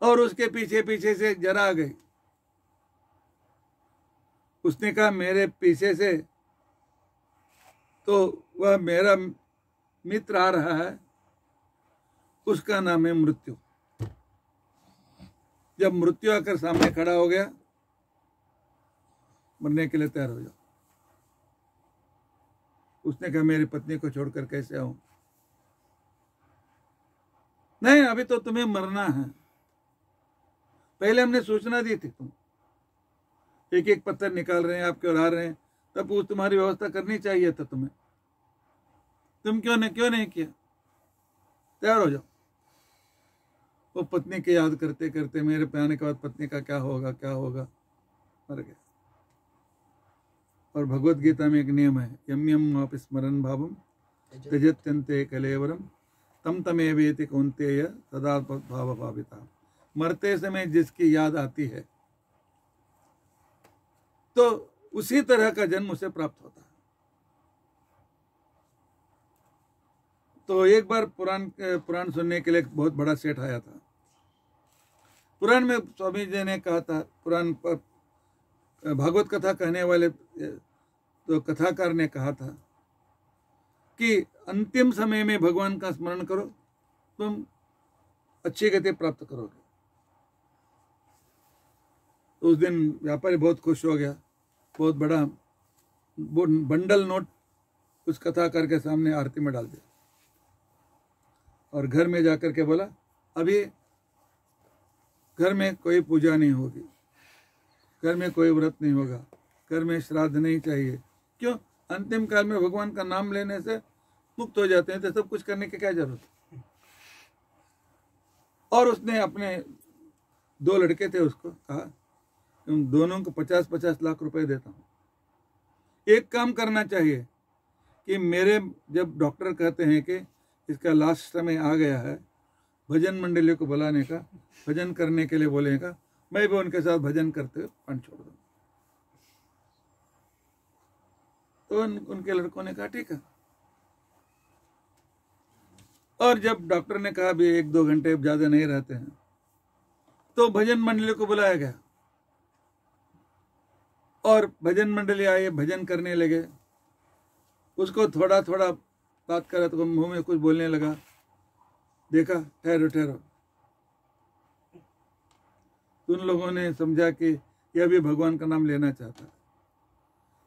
और उसके पीछे पीछे से जरा आ गई। उसने कहा मेरे पीछे से तो वह मेरा मित्र आ रहा है, उसका नाम है मृत्यु। जब मृत्यु आकर सामने खड़ा हो गया, मरने के लिए तैयार हो जाओ। उसने कहा मेरी पत्नी को छोड़कर कैसे आऊं? नहीं, अभी तो तुम्हें मरना है, पहले हमने सूचना दी थी, तुम एक एक पत्थर निकाल रहे हैं आपके और आ रहे हैं, तब वो तुम्हारी व्यवस्था करनी चाहिए था तुम्हें, तुम क्यों नहीं किया? तैयार हो जाओ। वो पत्नी की याद करते करते, मेरे पे आने के बाद पत्नी का क्या होगा क्या होगा, मर गया। और भगवत गीता में एक नियम है, यम यम वापि स्मरण भावम त्यजत्यन्ते कलेवरम तम तमेवेति कौन्तेय सदा भाव भाविता। मरते समय जिसकी याद आती है तो उसी तरह का जन्म उसे प्राप्त होता है। तो एक बार पुराण सुनने के लिए एक बहुत बड़ा सेठ आया था। पुराण में स्वामी जी ने कहा था, पुराण पर भागवत कथा कहने वाले तो कथाकार ने कहा था कि अंतिम समय में भगवान का स्मरण करो, तुम अच्छी गति प्राप्त करोगे। तो उस दिन व्यापारी बहुत खुश हो गया, बहुत बड़ा बंडल नोट उस कथाकार के सामने आरती में डाल दिया और घर में जाकर के बोला, अभी घर में कोई पूजा नहीं होगी, घर में कोई व्रत नहीं होगा, घर में श्राद्ध नहीं चाहिए। क्यों? अंतिम काल में भगवान का नाम लेने से मुक्त हो जाते हैं, तो सब कुछ करने की क्या जरूरत है? और उसने अपने 2 लड़के थे, उसको कहा तुम दोनों को 50-50 लाख रुपए देता हूँ, एक काम करना चाहिए कि मेरे जब डॉक्टर कहते हैं कि इसका लास्ट समय आ गया है, भजन मंडली को बुलाने का, भजन करने के लिए बोलेगा, मैं भी उनके साथ भजन करते हुए पान छोड़ दूँ। तो उनके लड़कों ने कहा ठीक है। और जब डॉक्टर ने कहा भी 1-2 घंटे ज्यादा नहीं रहते हैं, तो भजन मंडली को बुलाया गया और भजन मंडली आए, भजन करने लगे। उसको थोड़ा थोड़ा बात करा तो मुंह में कुछ बोलने लगा, देखा ठहरो ठहरो। उन लोगों ने समझा कि यह भी भगवान का नाम लेना चाहता है,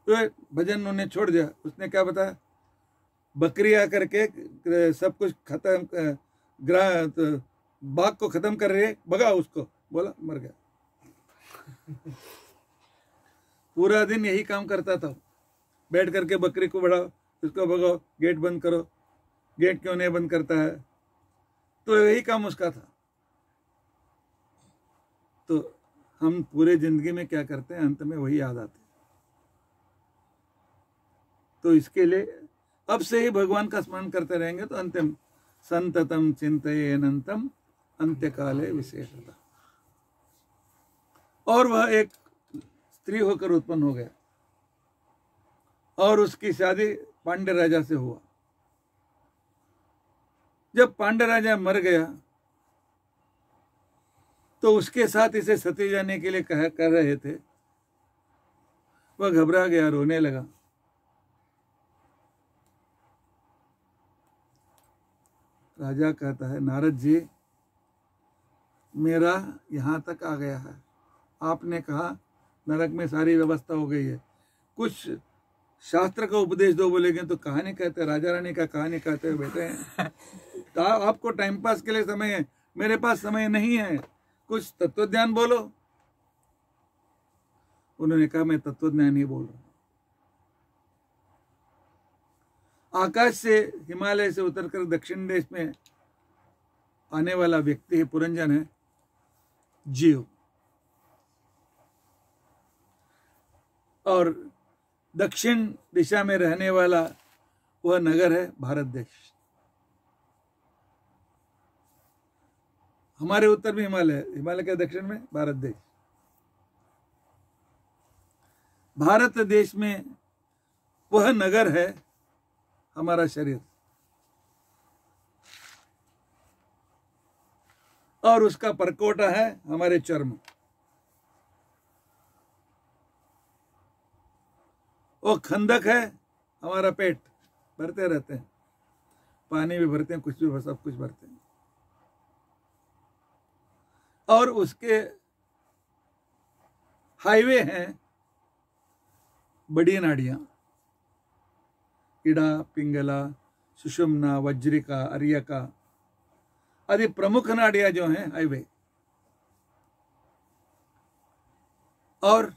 तो भजन उन्हें छोड़ दिया। उसने क्या बताया, बकरी आकर के सब कुछ खत्म, बाग को खत्म कर रही है, भगा उसको, बोला मर गया। पूरा दिन यही काम करता था, बैठ करके बकरी को बढ़ाओ, उसको भगाओ, गेट बंद करो, गेट क्यों नहीं बंद करता है, तो यही काम उसका था। तो हम पूरे जिंदगी में क्या करते हैं, अंत में वही याद आते हैं। तो इसके लिए अब से ही भगवान का स्मरण करते रहेंगे तो अंतिम संततम चिंतयेनंतम अंत्यकाले विशेषतः। और वह एक स्त्री होकर उत्पन्न हो गया और उसकी शादी पांड्य राजा से हुआ। जब पांड्य राजा मर गया तो उसके साथ इसे सती जाने के लिए कर रहे थे, वह घबरा गया, रोने लगा। राजा कहता है, नारद जी मेरा यहाँ तक आ गया है, आपने कहा नरक में सारी व्यवस्था हो गई है, कुछ शास्त्र का उपदेश दो बोलेंगे तो कहानी कहते हैं, राजा रानी का कहानी कहते हुए बैठे हैं। तो आपको टाइम पास के लिए समय है, मेरे पास समय नहीं है, कुछ तत्वज्ञान बोलो। उन्होंने कहा मैं तत्वज्ञान ही बोल रहा हूं। आकाश से, हिमालय से उतरकर दक्षिण देश में आने वाला व्यक्ति है, पुरंजन है, जीव। और दक्षिण दिशा में रहने वाला वह नगर है भारत देश। हमारे उत्तर में हिमालय है, हिमालय के दक्षिण में भारत देश। भारत देश में वह नगर है हमारा शरीर, और उसका परकोटा है हमारे चर्म। वो खंदक है हमारा पेट, भरते रहते हैं, पानी भी भरते हैं, कुछ भी, सब कुछ भरते हैं। और उसके हाईवे हैं बड़ी नाड़ियां, इड़ा, पिंगला, सुषुम्ना, वज्रिका, अर्यका आदि प्रमुख नाड़ियां जो हैं हाईवे। और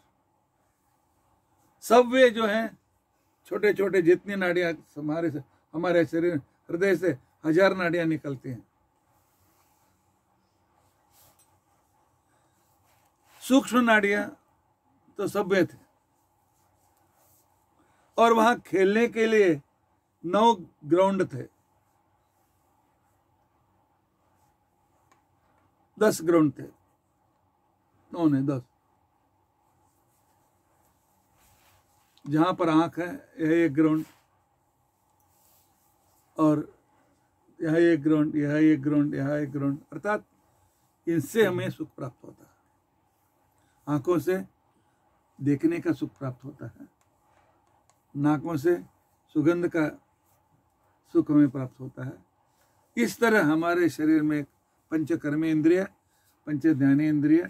सबवे जो हैं छोटे छोटे, जितनी नाड़ियां हमारे शरीर, हृदय से 1000 नाड़ियां निकलती हैं। सूक्ष्म नाड़ियां तो सबवे थे। और वहां खेलने के लिए 9 ग्राउंड थे, 10 ग्राउंड थे, 9 नहीं 10। जहां पर आंख है यह एक ग्राउंड, और यह एक ग्राउंड, यह एक ग्राउंड, यह एक ग्राउंड। अर्थात इनसे हमें सुख प्राप्त होता है। आंखों से देखने का सुख प्राप्त होता है, नाकों से सुगंध का सुख हमें प्राप्त होता है। इस तरह हमारे शरीर में पंच कर्मेंद्रिय, पंच ज्ञानेंद्रिय,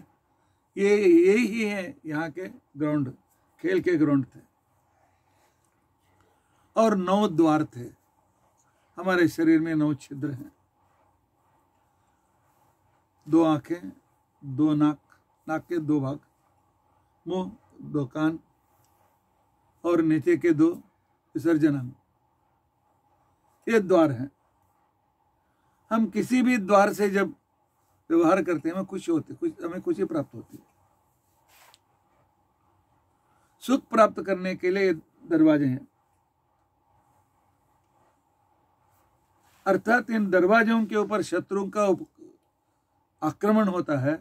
ये यही है यहाँ के ग्राउंड, खेल के ग्राउंड थे। और 9 द्वार थे हमारे शरीर में, 9 छिद्र हैं। 2 आंखें, 2 नाक, नाक के 2 भाग, मुंह, 2 कान, और नीचे के 2 विसर्जन अंग। ये द्वार हैं। हम किसी भी द्वार से जब व्यवहार करते हैं हमें खुशी होती है, हमें खुशी प्राप्त होती है। सुख प्राप्त करने के लिए दरवाजे हैं। अर्थात इन दरवाजों के ऊपर शत्रुओं का आक्रमण होता है,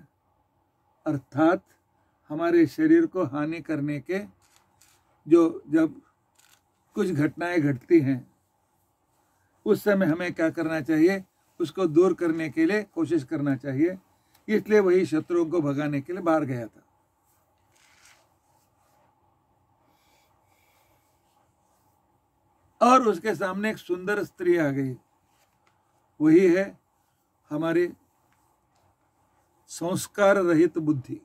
अर्थात हमारे शरीर को हानि करने के जब कुछ घटनाएं घटती हैं उस समय हमें क्या करना चाहिए, उसको दूर करने के लिए कोशिश करना चाहिए। इसलिए वही शत्रुओं को भगाने के लिए बाहर गया था। और उसके सामने एक सुंदर स्त्री आ गई, वही है हमारी संस्कार रहित बुद्धि।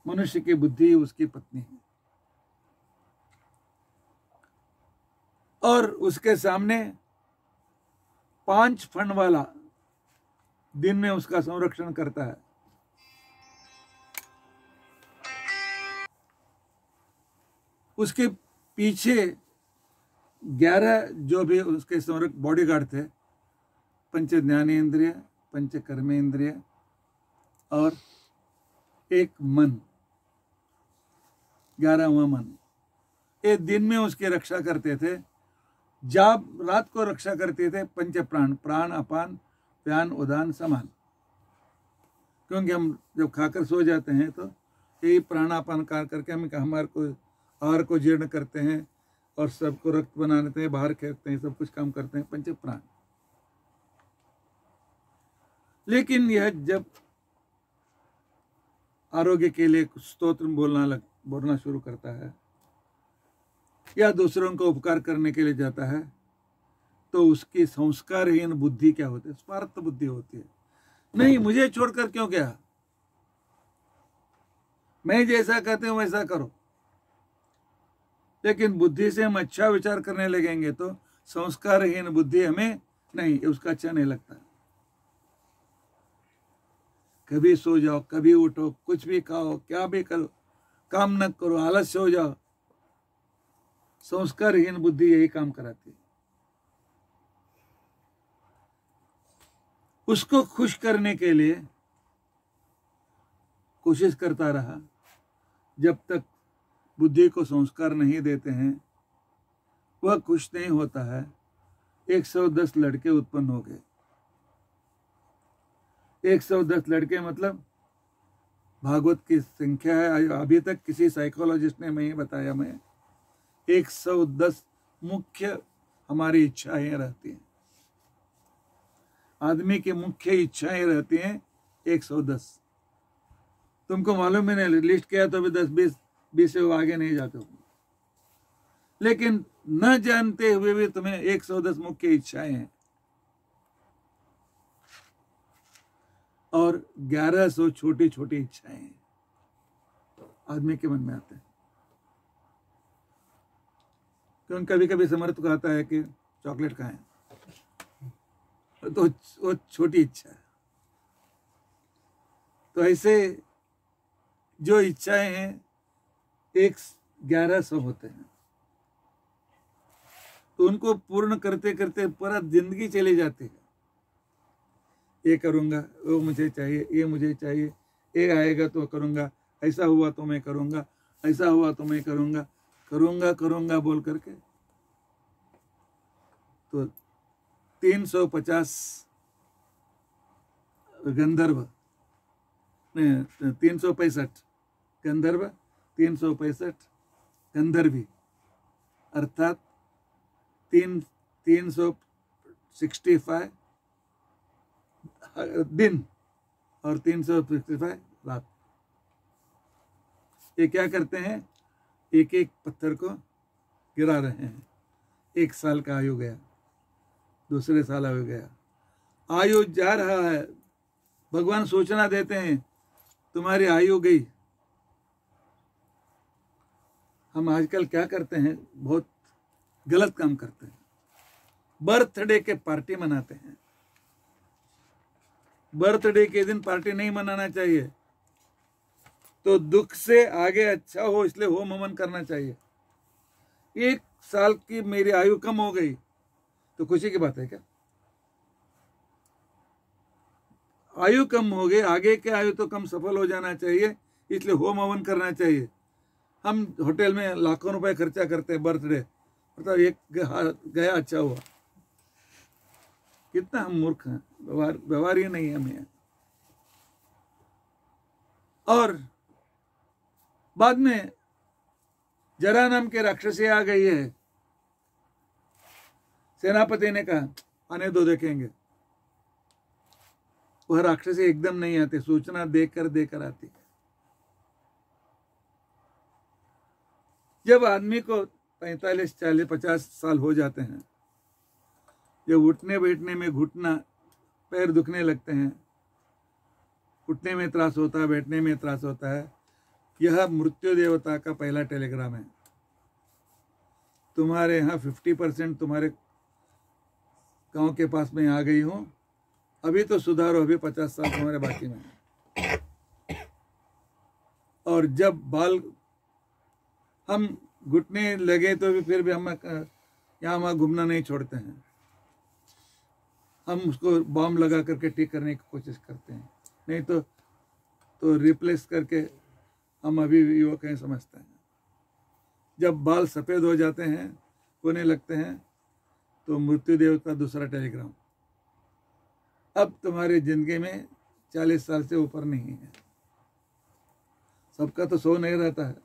मनुष्य की बुद्धि उसकी पत्नी है। और उसके सामने 5 फण वाला दिन में उसका संरक्षण करता है। उसके पीछे 11 जो भी उसके बॉडीगार्ड थे, पंच ज्ञानेंद्रिय, पंच कर्मेंद्रिय और एक मन, 11वां मन, ये दिन में उसकी रक्षा करते थे। जब रात को रक्षा करते थे पंच प्राण, प्राण, अपान, व्यान, उदान, समान। क्योंकि हम जब खाकर सो जाते हैं तो यही प्राणापान कार्य करके हम हमारे को आहार को जीर्ण करते हैं और सबको रक्त बनाते हैं, बाहर खेलते हैं, सब कुछ काम करते हैं, पंच प्राण। लेकिन यह जब आरोग्य के लिए स्तोत्र बोलना शुरू करता है या दूसरों को उपकार करने के लिए जाता है तो उसकी संस्कारहीन बुद्धि क्या होती है, स्वार्थ बुद्धि होती है। नहीं, मुझे छोड़कर क्यों गया, मैं जैसा कहते हूं वैसा करो। लेकिन बुद्धि से हम अच्छा विचार करने लगेंगे तो संस्कारहीन बुद्धि हमें नहीं, उसका अच्छा नहीं लगता। कभी सो जाओ, कभी उठो, कुछ भी खाओ, क्या भी करो, काम न करो, आलस्य हो जाओ, संस्कारहीन बुद्धि यही काम कराती है। उसको खुश करने के लिए कोशिश करता रहा, जब तक बुद्धि को संस्कार नहीं देते हैं वह खुश नहीं होता है। 110 लड़के उत्पन्न हो गए। 110 लड़के मतलब भागवत की संख्या है। अभी तक किसी साइकोलॉजिस्ट ने नहीं बताया। मैं 110 मुख्य हमारी इच्छाएं रहती हैं। आदमी की मुख्य इच्छाएं रहती हैं 110। तुमको मालूम है ना, लिस्ट किया तो अभी 10-20 से वो आगे नहीं जाते हो। लेकिन न जानते हुए भी तुम्हें 110 मुख्य इच्छाएं हैं और 1100 छोटी छोटी इच्छाएं हैं आदमी के मन में आते हैं। क्यों कभी कभी समर्थ को आता है कि चॉकलेट खाएं, तो वो छोटी इच्छा है। तो ऐसे जो इच्छाएं हैं 1100 होते हैं, तो उनको पूर्ण करते करते पूरा जिंदगी चली जाती है। ये करूंगा, वो मुझे चाहिए, ये मुझे चाहिए, ये आएगा तो करूंगा, ऐसा हुआ तो मैं करूंगा, ऐसा हुआ तो मैं करूंगा, करूंगा करूंगा बोल करके तो 350 गंधर्व, 365 गंधर्व, 365 गंधर्वी, अर्थात 365 दिन और 365 रात। ये क्या करते हैं? एक एक पत्थर को गिरा रहे हैं। 1 साल का आयु गया, दूसरे साल आयु गया, आयु जा रहा है। भगवान सूचना देते हैं तुम्हारी आयु गई। हम आजकल क्या करते हैं? बहुत गलत काम करते हैं। बर्थडे के पार्टी मनाते हैं। बर्थडे के दिन पार्टी नहीं मनाना चाहिए। तो दुख से आगे अच्छा हो इसलिए होम हवन करना चाहिए। 1 साल की मेरी आयु कम हो गई तो खुशी की बात है क्या? आयु कम हो गई, आगे के आयु तो कम सफल हो जाना चाहिए, इसलिए होम हवन करना चाहिए। हम होटल में लाखों रुपए खर्चा करते हैं बर्थडे, मतलब एक गया अच्छा हुआ। कितना हम मूर्ख हैं, व्यवहार ही नहीं है हमें। और बाद में जरा नाम के राक्षसी आ गई है। सेनापति ने कहा आने दो, देखेंगे। वह राक्षसी एकदम नहीं आते, सूचना देकर आती है। जब आदमी को 45, 40, 50 साल हो जाते हैं, जब उठने बैठने में घुटना, पैर दुखने लगते हैं, उठने में त्रास होता है, बैठने में त्रास होता है, यह मृत्यु देवता का पहला टेलीग्राम है। तुम्हारे यहाँ 50% तुम्हारे गांव के पास में आ गई हूं, अभी तो सुधारो, अभी 50 साल तुम्हारे बाकी में है। और जब बाल हम घुटने लगे तो भी फिर भी हम यहाँ वहाँ घूमना नहीं छोड़ते हैं। हम उसको बॉम्ब लगा करके ठीक करने की कोशिश करते हैं, नहीं तो रिप्लेस करके हम अभी युवक हैं समझते हैं। जब बाल सफ़ेद हो जाते हैं, होने लगते हैं, तो मृत्यु देव का दूसरा टेलीग्राम, अब तुम्हारी जिंदगी में 40 साल से ऊपर नहीं है। सबका तो 100 नहीं रहता है।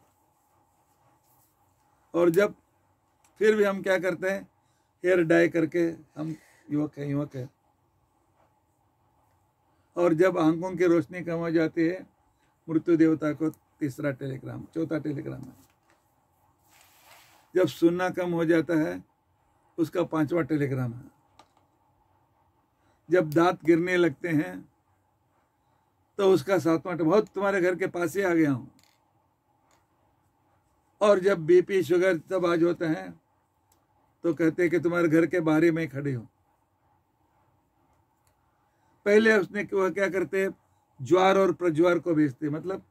और जब फिर भी हम क्या करते हैं, हेयर डाई करके हम युवक है। और जब आंखों की रोशनी कम हो जाती है, मृत्यु देवता को तीसरा टेलीग्राम, चौथा टेलीग्राम है। जब सुनना कम हो जाता है, उसका 5वां टेलीग्राम है। जब दांत गिरने लगते हैं तो उसका 7वां, बहुत तुम्हारे घर के पास ही आ गया हूं। और जब बीपी शुगर सब आज होते हैं तो कहते हैं कि तुम्हारे घर के बाहर में खड़े हो। पहले उसने वह क्या करते, ज्वार और प्रज्वार को भेजते, मतलब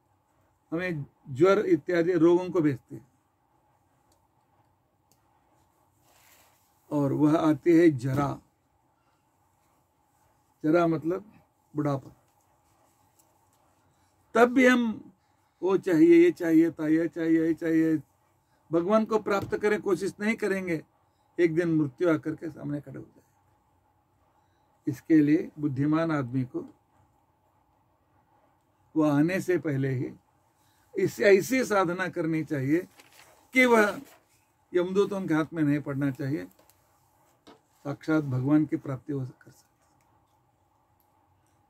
हमें ज्वर इत्यादि रोगों को भेजते। और वह आती है जरा। जरा मतलब बुढ़ापा। तब भी हम वो चाहिए, ये चाहिए था, ये चाहिए, ये चाहिए, भगवान को प्राप्त करें कोशिश नहीं करेंगे, एक दिन मृत्यु आकर के सामने खड़े हो जाए। इसके लिए बुद्धिमान आदमी को वह आने से पहले ही इस ऐसी साधना करनी चाहिए कि वह यमदूतों के हाथ में नहीं पड़ना चाहिए, साक्षात भगवान की प्राप्ति हो कर सकती।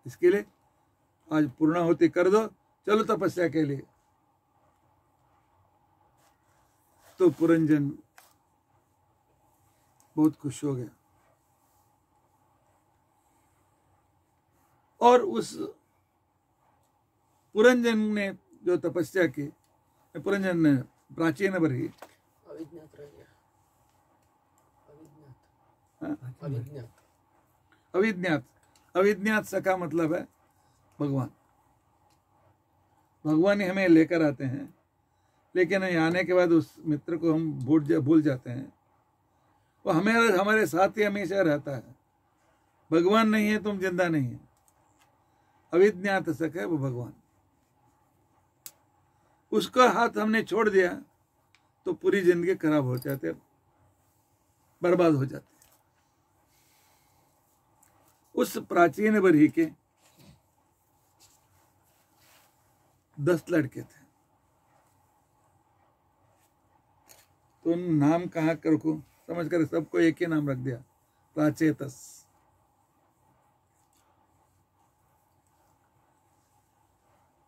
इसके लिए आज पूर्णाहुति कर दो, चलो तपस्या के लिए। तो पुरंजन बहुत खुश हो गया और उस पुरंजन ने जो तपस्या की, पुरंजन ने प्राचीन बरही अविज्ञात, अविज्ञात सखा मतलब है भगवान। भगवान ही हमें लेकर आते हैं, लेकिन यहाँ आने के बाद उस मित्र को हम भूल जाते हैं। वो हमारे साथ ही हमेशा रहता है। भगवान नहीं है तुम जिंदा नहीं है। अविज्ञात सख है वो भगवान। उसका हाथ हमने छोड़ दिया तो पूरी जिंदगी खराब हो जाते, बर्बाद हो जाते। उस प्राचीन बरही के 10 लड़के थे। तो नाम कहाँ कर रखूं समझ कर सबको एक ही नाम रख दिया, प्राचेतस।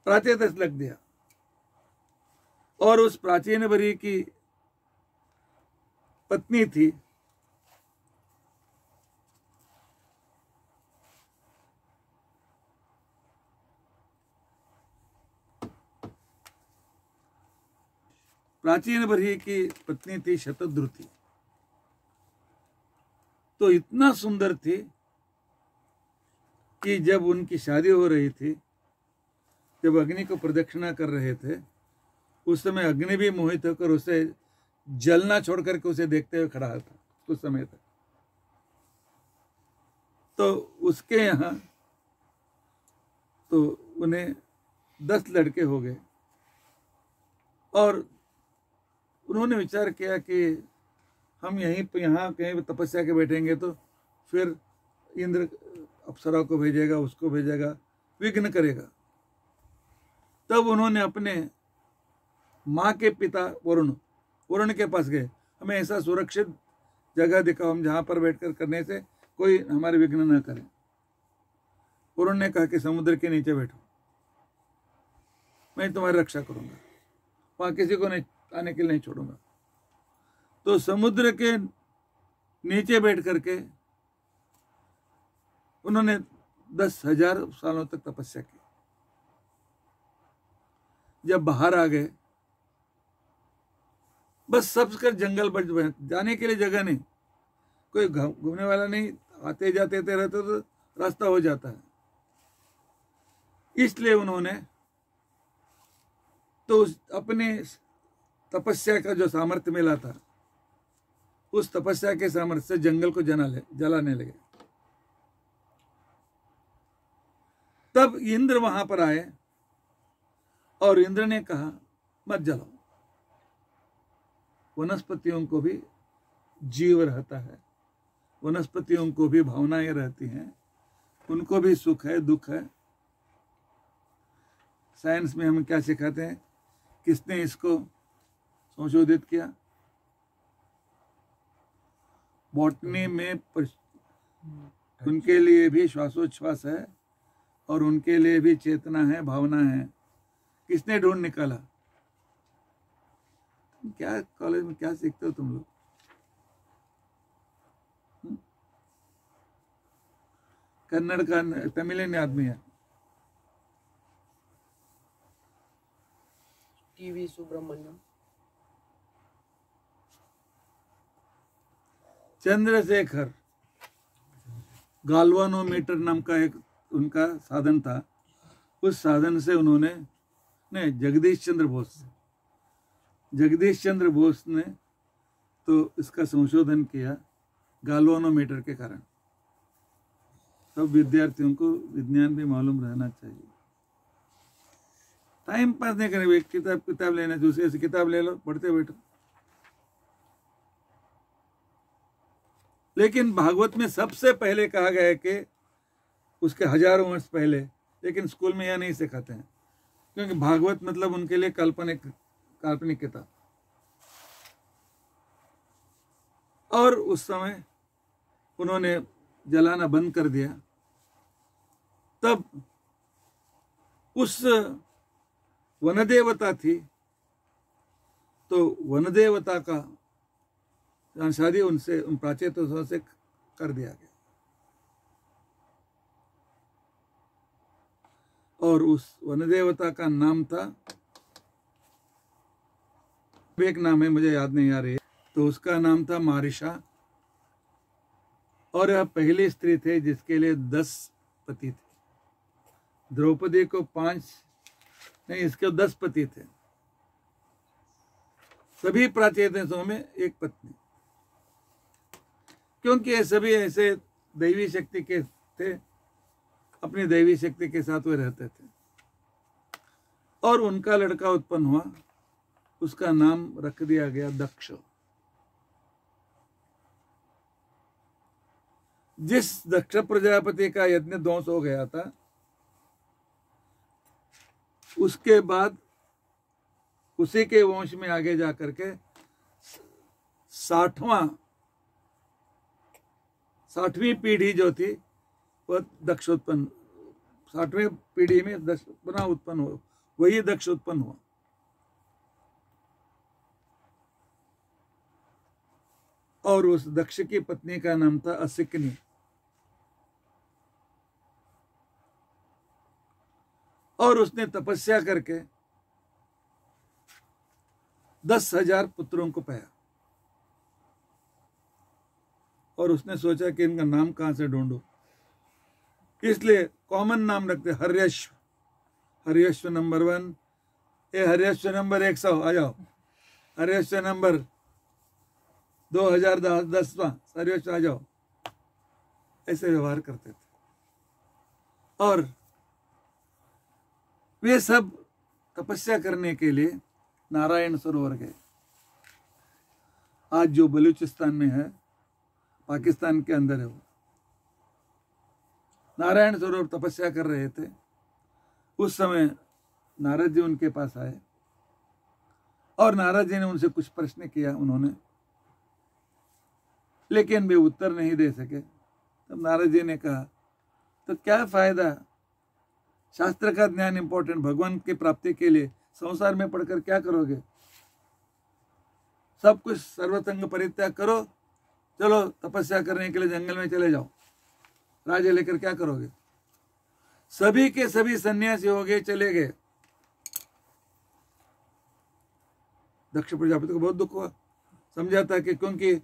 प्राचेतस लग दिया। और उस प्राचीन बरही की पत्नी थी शतद्रुति। तो इतना सुंदर थी कि जब उनकी शादी हो रही थी, जब अग्नि को प्रदक्षिणा कर रहे थे, उस समय अग्नि भी मोहित होकर उसे जलना छोड़ करके उसे देखते हुए खड़ा था कुछ समय तक। तो उसके यहाँ तो उन्हें 10 लड़के हो गए और उन्होंने विचार किया कि हम यहाँ कहीं तपस्या के बैठेंगे तो फिर इंद्र अप्सरा को भेजेगा, उसको भेजेगा, विघ्न करेगा। तब उन्होंने अपने माँ के पिता वरुण के पास गए, हमें ऐसा सुरक्षित जगह दिखाओ, हम जहाँ पर बैठकर करने से कोई हमारे विघ्न न करे। वरुण ने कहा कि समुद्र के नीचे बैठो, मैं तुम्हारी रक्षा करूंगा, वहां किसी को नहीं आने के लिए नहीं छोड़ूंगा। तो समुद्र के नीचे बैठ करके उन्होंने 10,000 सालों तक तपस्या की। जब बाहर आ गए, बस सबकर जंगल बच, जाने के लिए जगह नहीं, कोई घूमने वाला नहीं, आते जाते रहते तो रास्ता हो जाता है। इसलिए उन्होंने तो अपने तपस्या का जो सामर्थ्य मिला था, उस तपस्या के सामर्थ्य से जंगल को जलाने लगे। तब इंद्र वहां पर आए और इंद्र ने कहा मत जलाओ, वनस्पतियों को भी जीव रहता है, वनस्पतियों को भी भावनाएं रहती हैं, उनको भी सुख है, दुख है। साइंस में हम क्या सिखाते हैं, किसने इसको संशोधित किया? बॉटनी में उनके लिए भी श्वासोच्छ्वास है और उनके लिए भी चेतना है, भावना है। किसने ढूंढ निकाला? क्या कॉलेज में क्या सीखते हो तुम लोग? कन्नड़ का तमिलियन आदमी है। टीवी सुब्रमण्यम। चंद्रशेखर गाल्वानोमीटर नाम का एक उनका साधन था। उस साधन से उन्होंने जगदीश चंद्र बोस ने तो इसका संशोधन किया गाल्वानोमीटर के कारण। सब विद्यार्थियों को विज्ञान भी मालूम रहना चाहिए। टाइम पास नहीं करने, एक किताब लेना, दूसरे से किताब ले लो, पढ़ते बैठो। लेकिन भागवत में सबसे पहले कहा गया है कि उसके हजारों वर्ष पहले, लेकिन स्कूल में यह नहीं सिखाते हैं, क्योंकि भागवत मतलब उनके लिए काल्पनिक किताब। और उस समय उन्होंने जलाना बंद कर दिया। तब उस वनदेवता थी, तो वनदेवता का शादी उनसे, उन प्राचेतों से कर दिया गया। और उस वनदेवता का नाम था, एक नाम है मुझे याद नहीं आ रही है, तो उसका नाम था मारिशा। और यह पहली स्त्री थे जिसके लिए 10 पति थे। द्रौपदी को 5 नहीं, इसके 10 पति थे। सभी प्राचेतों में एक पत्नी, क्योंकि ये सभी ऐसे दैवी शक्ति के थे, अपनी दैवी शक्ति के साथ वे रहते थे। और उनका लड़का उत्पन्न हुआ, उसका नाम रख दिया गया दक्ष। जिस दक्ष प्रजापति का यज्ञ ध्वंस हो गया था, उसके बाद उसी के वंश में आगे जाकर के 60वीं पीढ़ी जो थी वह दक्ष उत्पन्न, 60वीं पीढ़ी में दक्ष पुनः उत्पन्न हुआ, वही दक्ष उत्पन्न हुआ। और उस दक्ष की पत्नी का नाम था असिकनी। और उसने तपस्या करके 10,000 पुत्रों को पाया। और उसने सोचा कि इनका नाम कहां से ढूंढूं, इसलिए कॉमन नाम रखते, हर्यश्व, हर्यश्व नंबर 1, हर्यश्व नंबर 100 आ जाओ, हर्यश्व नंबर 2010वां हर्यश्व आ जाओ, ऐसे व्यवहार करते थे। और वे सब तपस्या करने के लिए नारायण सरोवर गए। आज जो बलूचिस्तान में है, पाकिस्तान के अंदर है, वो नारायण सरोवर तपस्या कर रहे थे। उस समय नारद जी उनके पास आए और नारद जी ने उनसे कुछ प्रश्न किया उन्होंने, लेकिन वे उत्तर नहीं दे सके। तब नारद जी ने कहा, तो क्या फायदा, शास्त्र का ज्ञान इंपॉर्टेंट, भगवान की प्राप्ति के लिए संसार में पढ़कर क्या करोगे, सब कुछ सर्वसंग परित्याग करो, चलो तपस्या करने के लिए जंगल में चले जाओ, राज्य लेकर क्या करोगे। सभी के सभी सन्यासी हो गए, चले गए। दक्ष प्रजापति को बहुत दुख हुआ, समझा था कि क्योंकि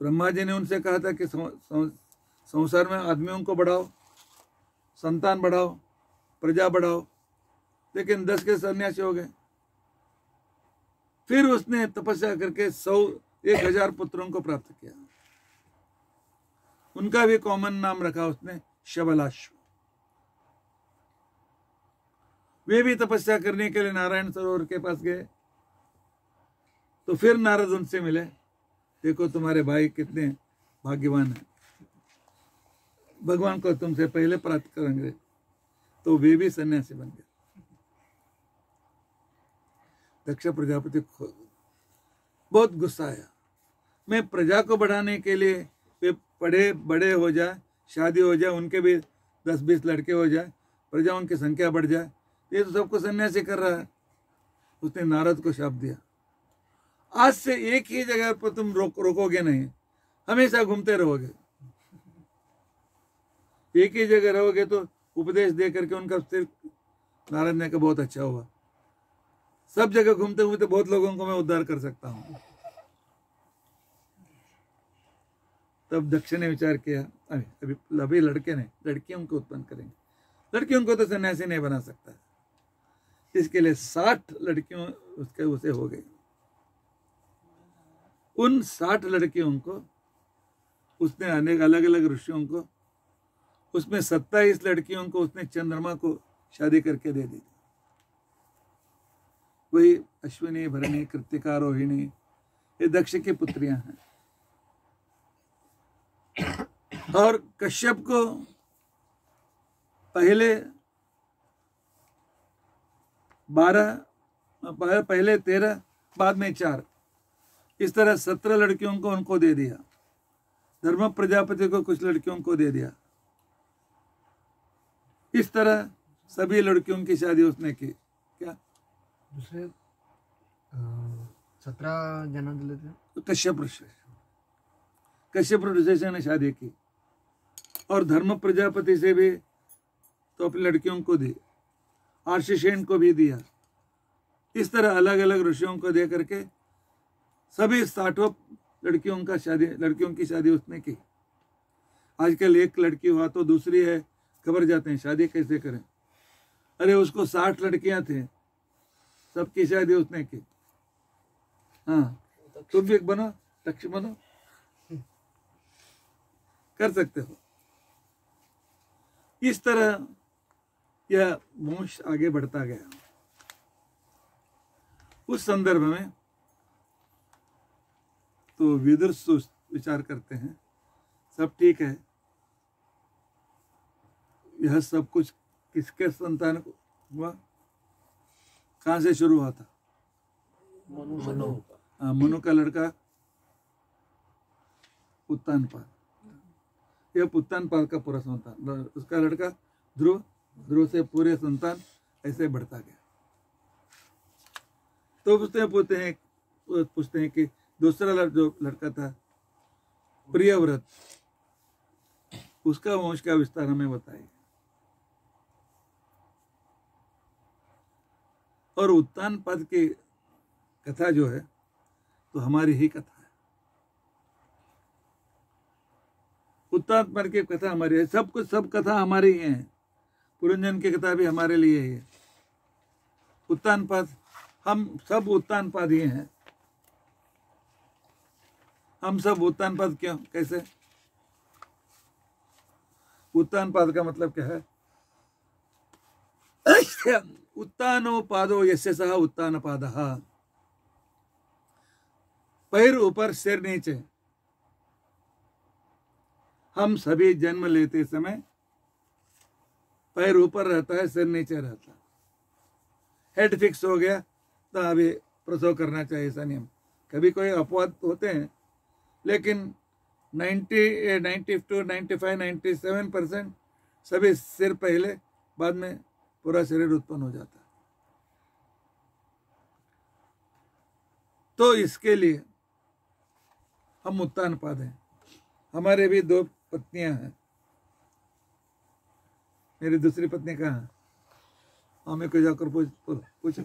ब्रह्मा जी ने उनसे कहा था कि संसार में आदमियों को बढ़ाओ, संतान बढ़ाओ, प्रजा बढ़ाओ, लेकिन 10 के सन्यासी हो गए। फिर उसने तपस्या करके 1,000 पुत्रों को प्राप्त किया। उनका भी कॉमन नाम रखा उसने, शबलाश्व। वे भी तपस्या करने के लिए नारायण सरोवर के पास गए। तो फिर नारद उनसे मिले, देखो तुम्हारे भाई कितने भाग्यवान हैं, भगवान को तुमसे पहले प्राप्त करेंगे। तो वे भी सन्यासी बन गए। दक्ष प्रजापति को बहुत गुस्सा आया। मैं प्रजा को बढ़ाने के लिए, वे पढ़े बड़े हो जाए, शादी हो जाए, उनके भी 10-20 लड़के हो जाए, प्रजाओं की संख्या बढ़ जाए, ये तो सबको सन्यासी कर रहा है। उसने नारद को शाप दिया, आज से एक ही जगह पर तुम रोकोगे नहीं, हमेशा घूमते रहोगे। एक ही जगह रहोगे तो उपदेश दे करके उनका सिर, नारद ने कहा बहुत अच्छा हुआ, सब जगह घूमते हुए तो बहुत लोगों को मैं उद्धार कर सकता हूं। तब दक्ष ने विचार किया, अभी लड़के ने लड़कियों को उत्पन्न करेंगे, लड़कियों को तो सन्यासी नहीं बना सकता, इसके लिए 60 लड़कियों उसे हो गई। उन 60 लड़कियों को उसने अनेक अलग अलग ऋषियों को, उसमें 27 लड़कियों को उसने चंद्रमा को शादी करके दे दी। वही अश्विनी, भरणी, कृत्तिका, रोहिणी, ये दक्ष की पुत्रियां हैं। और कश्यप को पहले 12, पहले 13, बाद में 4, इस तरह 17 लड़कियों को उनको दे दिया। धर्म प्रजापति को कुछ लड़कियों को दे दिया। इस तरह सभी लड़कियों की शादी उसने की। क्या दूसरे 17 जना दिले थे? कश्यप ऋषि ने शादी की और धर्म प्रजापति से भी तो अपनी लड़कियों को दी, आर्षसेन को भी दिया। इस तरह अलग अलग ऋषियों को दे करके सभी 60 लड़कियों की शादी उसने की। आजकल एक लड़की हुआ तो दूसरी है, घबर जाते हैं शादी कैसे करें। अरे उसको 60 लड़कियां थे, सबकी शादी उसने की। हाँ, तुम भी एक बनो, दक्ष बनो, कर सकते हो। इस तरह यह वंश आगे बढ़ता गया। उस संदर्भ में तो विदुर विचार करते हैं सब ठीक है, यह सब कुछ किसके संतान को हुआ, कहां से शुरू हुआ था? मनु का लड़का उत्तानपाद, यह उत्तानपाद का पूरा संतान, उसका लड़का ध्रुव, ध्रुव से पूरे संतान ऐसे बढ़ता गया। तो पूछते हैं कि दूसरा जो लड़का था प्रियव्रत, उसका वंश का विस्तार हमें बताइए। और उत्तानपाद की कथा जो है तो हमारी ही कथा है। उत्तानपाद की कथा हमारी है, सब कथा हमारी ही है। पुरंजन की कथा भी हमारे लिए ही है। उत्तानपाद, हम सब उत्तानपाद ही हैं। हम सब उत्तानपाद क्यों, कैसे? उत्तानपाद का मतलब क्या है? उत्तानोपादो यस्य सह उत्तानपादः, पैर ऊपर सिर नीचे। हम सभी जन्म लेते समय पैर ऊपर रहता है, सिर नीचे रहता है। हेड फिक्स हो गया तो अभी प्रसव करना चाहिए, ऐसा नियम। कभी कोई अपवाद होते हैं, लेकिन 92, 95, 97% सभी सिर पहले, बाद में पूरा शरीर उत्पन्न हो जाता है। तो इसके लिए हम उत्तानपाद हैं। हमारे भी 2 पत्नियां हैं। मेरी दूसरी पत्नी कहाँ है? हमें को जाकर पूछ।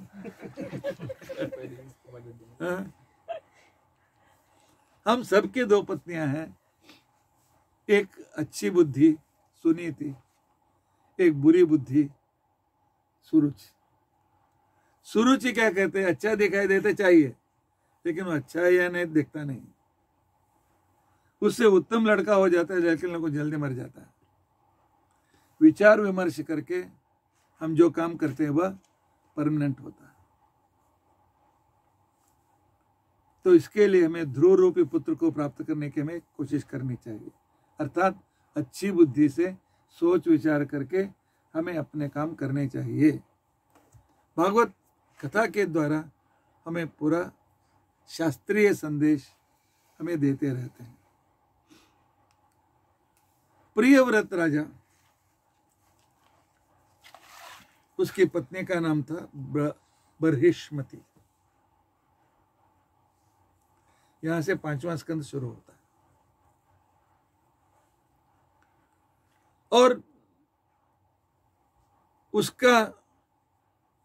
हम सबके 2 पत्नियां हैं। एक अच्छी बुद्धि सुनीति, एक बुरी बुद्धि सुरुचि। सुरुचि क्या कहते हैं? अच्छा दिखाई देते चाहिए, लेकिन वो अच्छा है या नहीं देखता नहीं। उससे उत्तम लड़का हो जाता है, लेकिन लोगों को जल्दी मर जाता है। विचार विमर्श करके हम जो काम करते हैं वह परमानेंट होता है। तो इसके लिए हमें ध्रुव रूपी पुत्र को प्राप्त करने की हमें कोशिश करनी चाहिए। अर्थात अच्छी बुद्धि से सोच विचार करके हमें अपने काम करने चाहिए। भागवत कथा के द्वारा हमें पूरा शास्त्रीय संदेश हमें देते रहते हैं। प्रियव्रत राजा, उसकी पत्नी का नाम था बर्हिष्मति। यहां से 5वां स्कंद शुरू होता है। और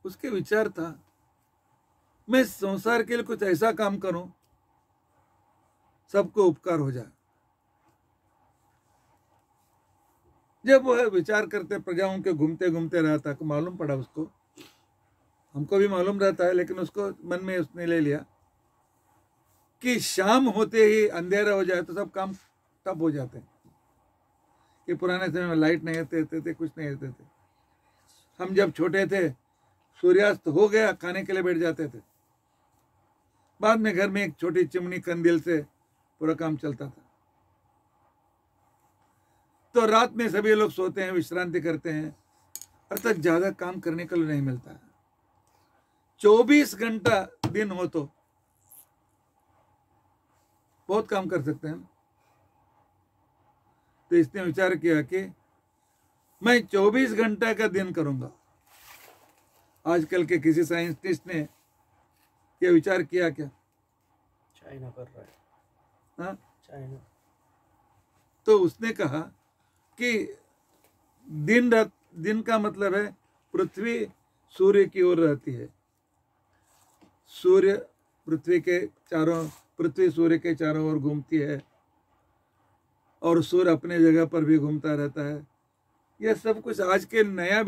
उसके विचार था, मैं संसार के लिए कुछ ऐसा काम करूं सबको उपकार हो जाए। जब वह विचार करते प्रजाओं के घूमते घूमते रहा था, मालूम पड़ा उसको, हमको भी मालूम रहता है, लेकिन उसको मन में उसने ले लिया कि शाम होते ही अंधेरा हो जाए तो सब काम ठप हो जाते हैं। कि पुराने समय में लाइट नहीं होते थे, कुछ नहीं होते थे। हम जब छोटे थे, सूर्यास्त हो गया खाने के लिए बैठ जाते थे। बाद में घर में एक छोटी चिमनी कंदील से पूरा काम चलता था। तो रात में सभी लोग सोते हैं, विश्रांति करते हैं, अर्थात ज्यादा काम करने के लिए नहीं मिलता है। 24 घंटा दिन हो तो बहुत काम कर सकते हैं। तो इसने विचार किया कि मैं 24 घंटा का दिन करूंगा। आजकल के किसी साइंटिस्ट ने यह विचार किया क्या? चाइना कर रहा है। हाँ, चाइना। तो उसने कहा कि दिन का मतलब है पृथ्वी सूर्य की ओर रहती है, पृथ्वी सूर्य के चारों ओर घूमती है, और सूर्य अपने जगह पर भी घूमता रहता है। यह सब कुछ आज के नया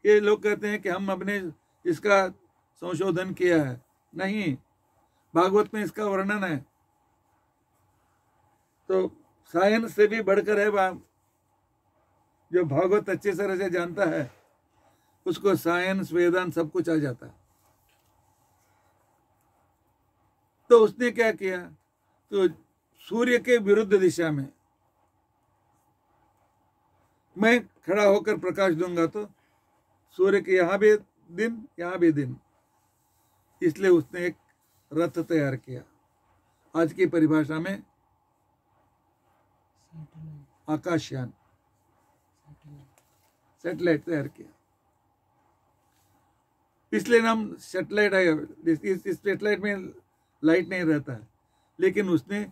ये लोग कहते हैं कि हम अपने इसका संशोधन किया है। नहीं, भागवत में इसका वर्णन है। तो साइंस से भी बढ़कर है। जो भागवत अच्छे तरह से जानता है उसको साइंस वेदांत सब कुछ आ जाता है। तो उसने क्या किया, तो सूर्य के विरुद्ध दिशा में मैं खड़ा होकर प्रकाश दूंगा तो सूर्य के यहां भी दिन, यहां भी दिन। इसलिए उसने एक रथ तैयार किया। आज की परिभाषा में आकाशयान, सैटेलाइट तैयार किया। इसलिए नाम सैटेलाइट है। इस सैटेलाइट में लाइट नहीं रहता है, लेकिन उसने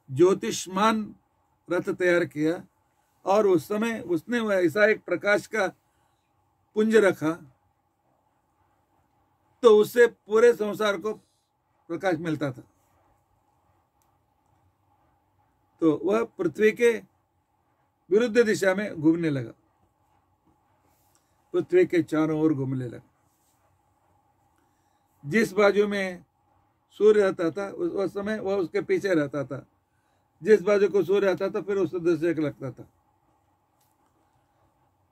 ज्योतिष्मान रथ तैयार किया, और उस समय उसने ऐसा एक प्रकाश का पुंज रखा तो उससे पूरे संसार को प्रकाश मिलता था। तो वह पृथ्वी के विरुद्ध दिशा में घूमने लगा, पृथ्वी के चारों ओर घूमने लगा। जिस बाजू में सूर्य रहता था उस समय वह उसके पीछे रहता था, जिस बाजू को सूर्य रहता था फिर उससे दृश्य लगता था।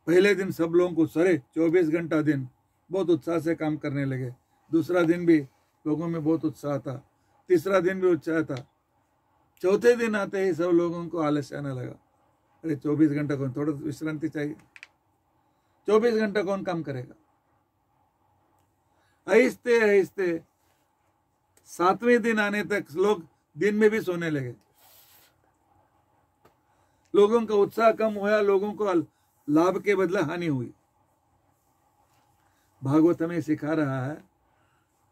पहले दिन सब लोगों को 24 घंटा दिन बहुत उत्साह से काम करने लगे। दूसरा दिन भी लोगों में बहुत उत्साह था, तीसरा दिन भी उत्साह था। चौथे दिन आते ही सब लोगों को आलस्य आने लगा। अरे 24 घंटा कौन, थोड़ा विश्रांति चाहिए, 24 घंटा कौन काम करेगा। आहिस्ते आहिस्ते 7वें दिन आने तक लोग दिन में भी सोने लगे। लोगों का उत्साह कम हुआ, लोगों को लाभ के बदले हानि हुई। भागवत हमें सिखा रहा है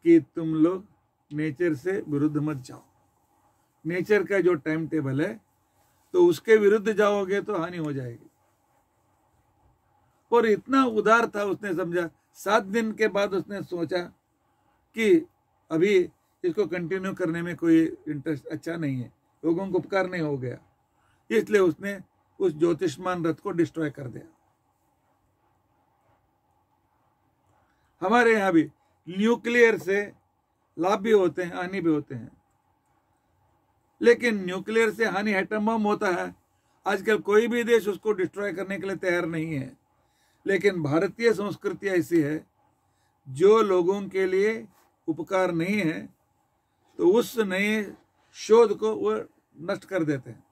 कि तुम लोग नेचर से विरुद्ध मत जाओ। नेचर का जो टाइम टेबल है तो उसके विरुद्ध जाओगे तो हानि हो जाएगी। और इतना उदार था, उसने समझा। 7 दिन के बाद उसने सोचा कि अभी इसको कंटिन्यू करने में कोई इंटरेस्ट अच्छा नहीं है, लोगों को उपकार नहीं हो गया, इसलिए उसने उस ज्योतिष्मान रथ को डिस्ट्रॉय कर दिया। हमारे यहां भी न्यूक्लियर से लाभ भी होते हैं, हानि भी होते हैं। लेकिन न्यूक्लियर से हानि एटम बम होता है। आजकल कोई भी देश उसको डिस्ट्रॉय करने के लिए तैयार नहीं है। लेकिन भारतीय संस्कृति ऐसी है, जो लोगों के लिए उपकार नहीं है तो उस नए शोध को वो नष्ट कर देते हैं।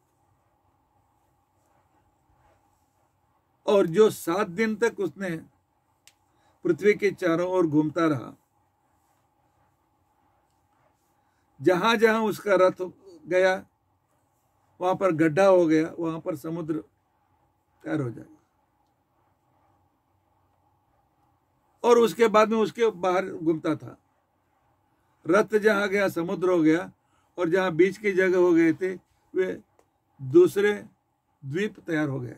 और जो 7 दिन तक उसने पृथ्वी के चारों ओर घूमता रहा, जहां जहां उसका रथ गया वहां पर गड्ढा हो गया, वहां पर समुद्र तैयार हो जाएगा। और उसके बाद में उसके बाहर घूमता था। रथ जहां गया समुद्र हो गया, और जहां बीच की जगह हो गए थे वे दूसरे द्वीप तैयार हो गए।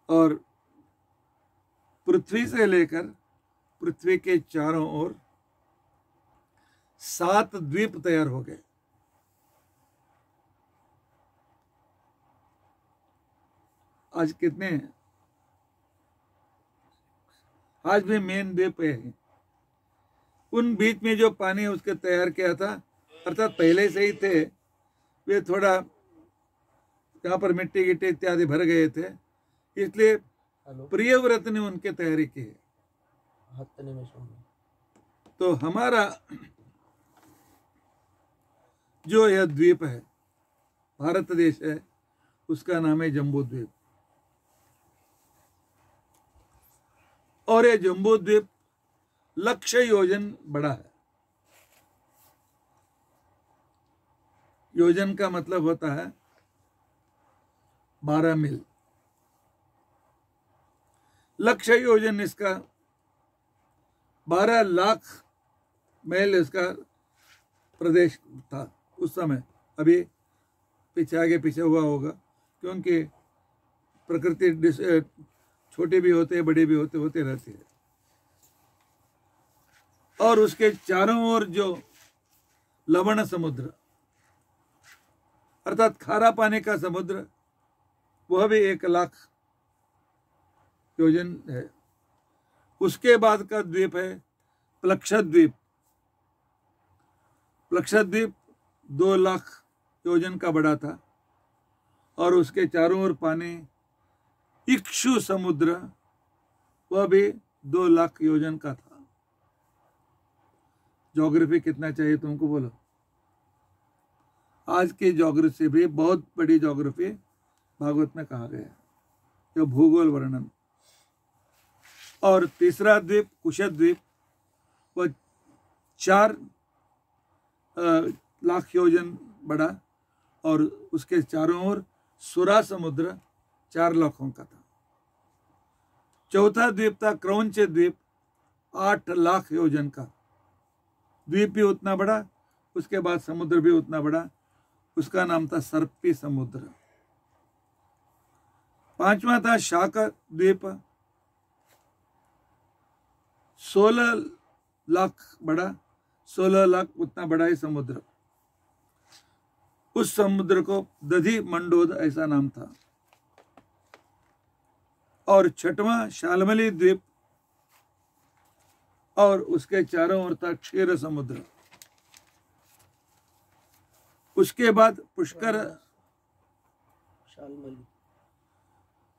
और पृथ्वी से लेकर पृथ्वी के चारों ओर 7 द्वीप तैयार हो गए। आज कितने हैं? आज भी मेन द्वीप है। उन बीच में जो पानी उसके तैयार किया था, अर्थात पहले से ही थे, वे थोड़ा यहाँ पर मिट्टी गिट्टी इत्यादि भर गए थे, इसलिए हेलो प्रियव्रत ने उनके तैयारी की है। 10 निमिषों में। तो हमारा जो यह द्वीप है, भारत देश है, उसका नाम है जम्बू द्वीप। और यह जम्बू द्वीप लक्ष्य योजन बड़ा है। योजन का मतलब होता है 12 मील। लक्ष्य योजन इसका 12 लाख मील इसका प्रदेश था उस समय। अभी पीछे आगे पीछे हुआ होगा, क्योंकि प्रकृति छोटे भी होते हैं, बड़े भी होते रहती है। और उसके चारों ओर जो लवण समुद्र अर्थात खारा पानी का समुद्र, वह भी 1 लाख योजन है। उसके बाद का द्वीप है प्लक्षद्वीप। प्लक्षद्वीप 2 लाख योजन का बड़ा था। और उसके चारों ओर पानी इक्षु समुद्र, वह भी 2 लाख योजन का था। ज्योग्राफी कितना चाहिए तुमको बोलो? आज की ज्योग्राफी से भी बहुत बड़ी ज्योग्राफी भागवत में कहा गया है, जो भूगोल वर्णन। और तीसरा द्वीप कुशद्वीप, वह 4 लाख योजन बड़ा, और उसके चारों ओर सुरा समुद्र 4 लाखों का था। चौथा द्वीप था क्रौंच द्वीप, 8 लाख योजन का। द्वीप भी उतना बड़ा, उसके बाद समुद्र भी उतना बड़ा, उसका नाम था सर्पी समुद्र। 5वां था शाक द्वीप, 16 लाख बड़ा, 16 लाख उतना बड़ा ही समुद्र। उस समुद्र को दधि मंडोद ऐसा नाम था। और 6वां शालमली द्वीप, और उसके चारों ओर था क्षीर समुद्र। उसके बाद पुष्कर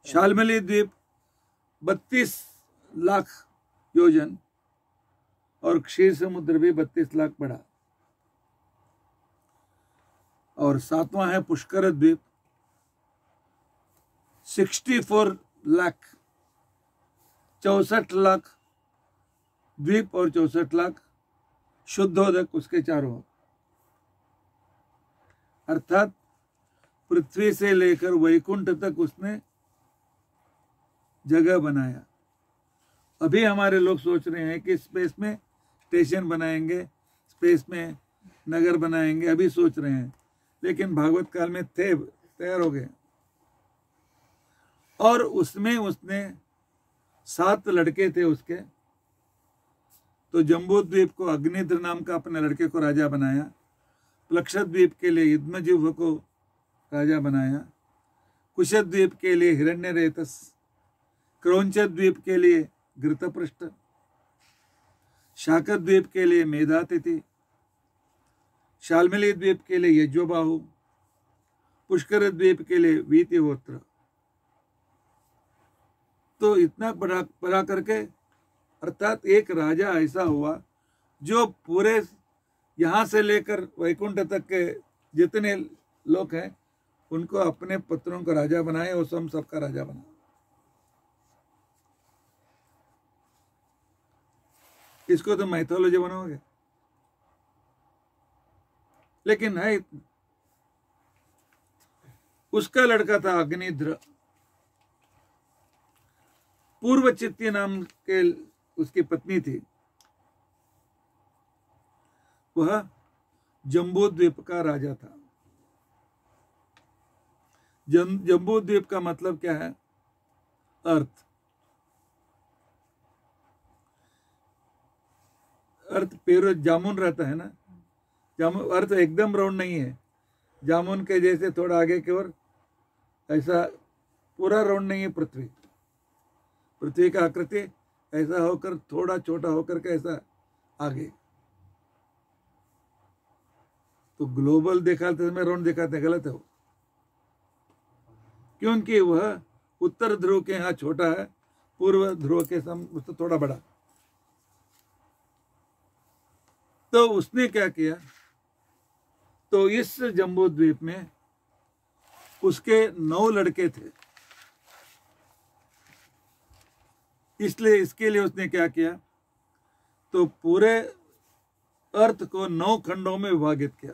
शालमली द्वीप 32 लाख योजन, और क्षीर समुद्र भी 32 लाख बड़ा। और 7वां है पुष्कर द्वीप, 64 लाख, 64 लाख द्वीप और 64 लाख शुद्धोदक उसके चारों ओर। अर्थात पृथ्वी से लेकर वैकुंठ तक उसने जगह बनाया। अभी हमारे लोग सोच रहे हैं कि स्पेस में स्टेशन बनाएंगे, स्पेस में नगर बनाएंगे, अभी सोच रहे हैं, लेकिन भागवत काल में थे, तैयार हो गए। और उसमें उसने 7 लड़के थे उसके। तो जम्बू द्वीप को अग्निद्र नाम का अपने लड़के को राजा बनाया। प्लक्षद्वीप के लिए युग्मजिह्व को राजा बनाया। कुशद्वीप के लिए हिरण्यरेतस, क्रौंचद्वीप के लिए घृतपृष्ठ, शाकद्वीप के लिए मेधातिथि, शालमली द्वीप के लिए यज्वबाहु, पुष्कर द्वीप के लिए वीतिहोत्र। तो इतना बड़ा करके, अर्थात एक राजा ऐसा हुआ जो पूरे यहाँ से लेकर वैकुंठ तक के जितने लोग हैं उनको अपने पुत्रों को राजा बनाए, और हम सबका राजा बना। इसको तो मैथोलॉजी बनाओगे, लेकिन है इतना। उसका लड़का था अग्निद्र। पूर्वचित्ती नाम के उसकी पत्नी थी। वह जम्बू द्वीप का राजा था। जम्बू द्वीप का मतलब क्या है? अर्थ। अर्थ पेड़ जामुन रहता है ना, जामुन अर्थ एकदम राउंड नहीं है, जामुन के जैसे थोड़ा आगे की ओर, ऐसा पूरा राउंड नहीं है। पृथ्वी का आकृति ऐसा होकर थोड़ा छोटा होकर के ऐसा आगे। तो ग्लोबल दिखाते समय राउंड दिखाते, गलत है वो, क्योंकि वह उत्तर ध्रुव के यहाँ छोटा है, पूर्व ध्रुव के उससे थोड़ा बड़ा। तो उसने क्या किया, तो इस जम्बू द्वीप में उसके 9 लड़के थे, इसलिए इसके लिए उसने क्या किया, तो पूरे अर्थ को 9 खंडों में विभाजित किया।